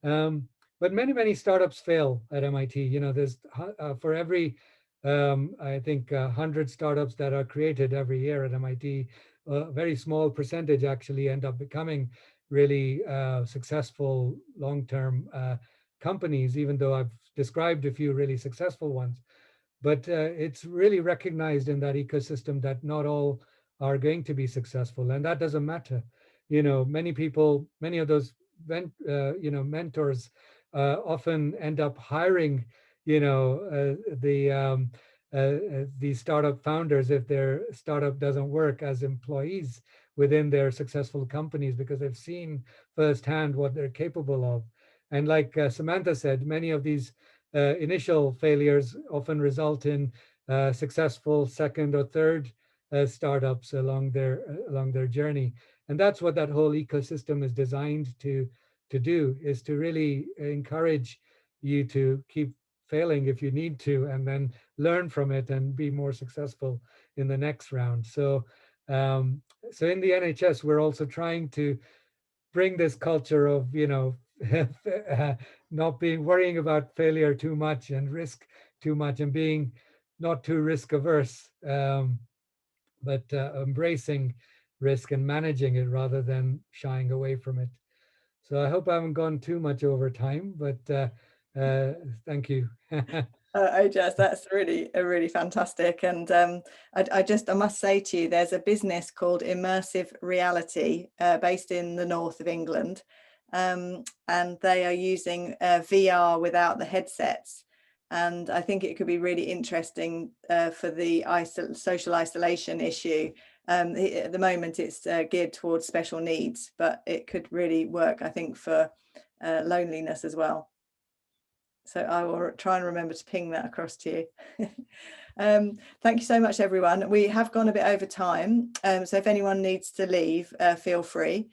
But many startups fail at MIT. You know, there's for every I think 100 startups that are created every year at MIT, a very small percentage actually end up becoming really successful long-term companies, even though I've described a few really successful ones. But it's really recognized in that ecosystem that not all are going to be successful, and that doesn't matter. You know, many people, many of those you know, mentors often end up hiring, you know, these startup founders if their startup doesn't work as employees within their successful companies, because they've seen firsthand what they're capable of. And like Samantha said, many of these initial failures often result in successful second or third startups along their journey. And that's what that whole ecosystem is designed to do, is to really encourage you to keep failing if you need to, and then learn from it and be more successful in the next round. So so in the NHS, we're also trying to bring this culture of, you know, not worrying about failure too much and risk too much, and being not too risk averse, but embracing risk and managing it rather than shying away from it. So I hope I haven't gone too much over time, but thank you. Aejaz, that's really fantastic. And I must say to you, there's a business called Immersive Reality based in the north of England, and they are using VR without the headsets. And I think it could be really interesting for the social isolation issue. At the moment, it's geared towards special needs, but it could really work, I think, for loneliness as well. So I will try and remember to ping that across to you. Thank you so much, everyone. We have gone a bit over time, so if anyone needs to leave, feel free.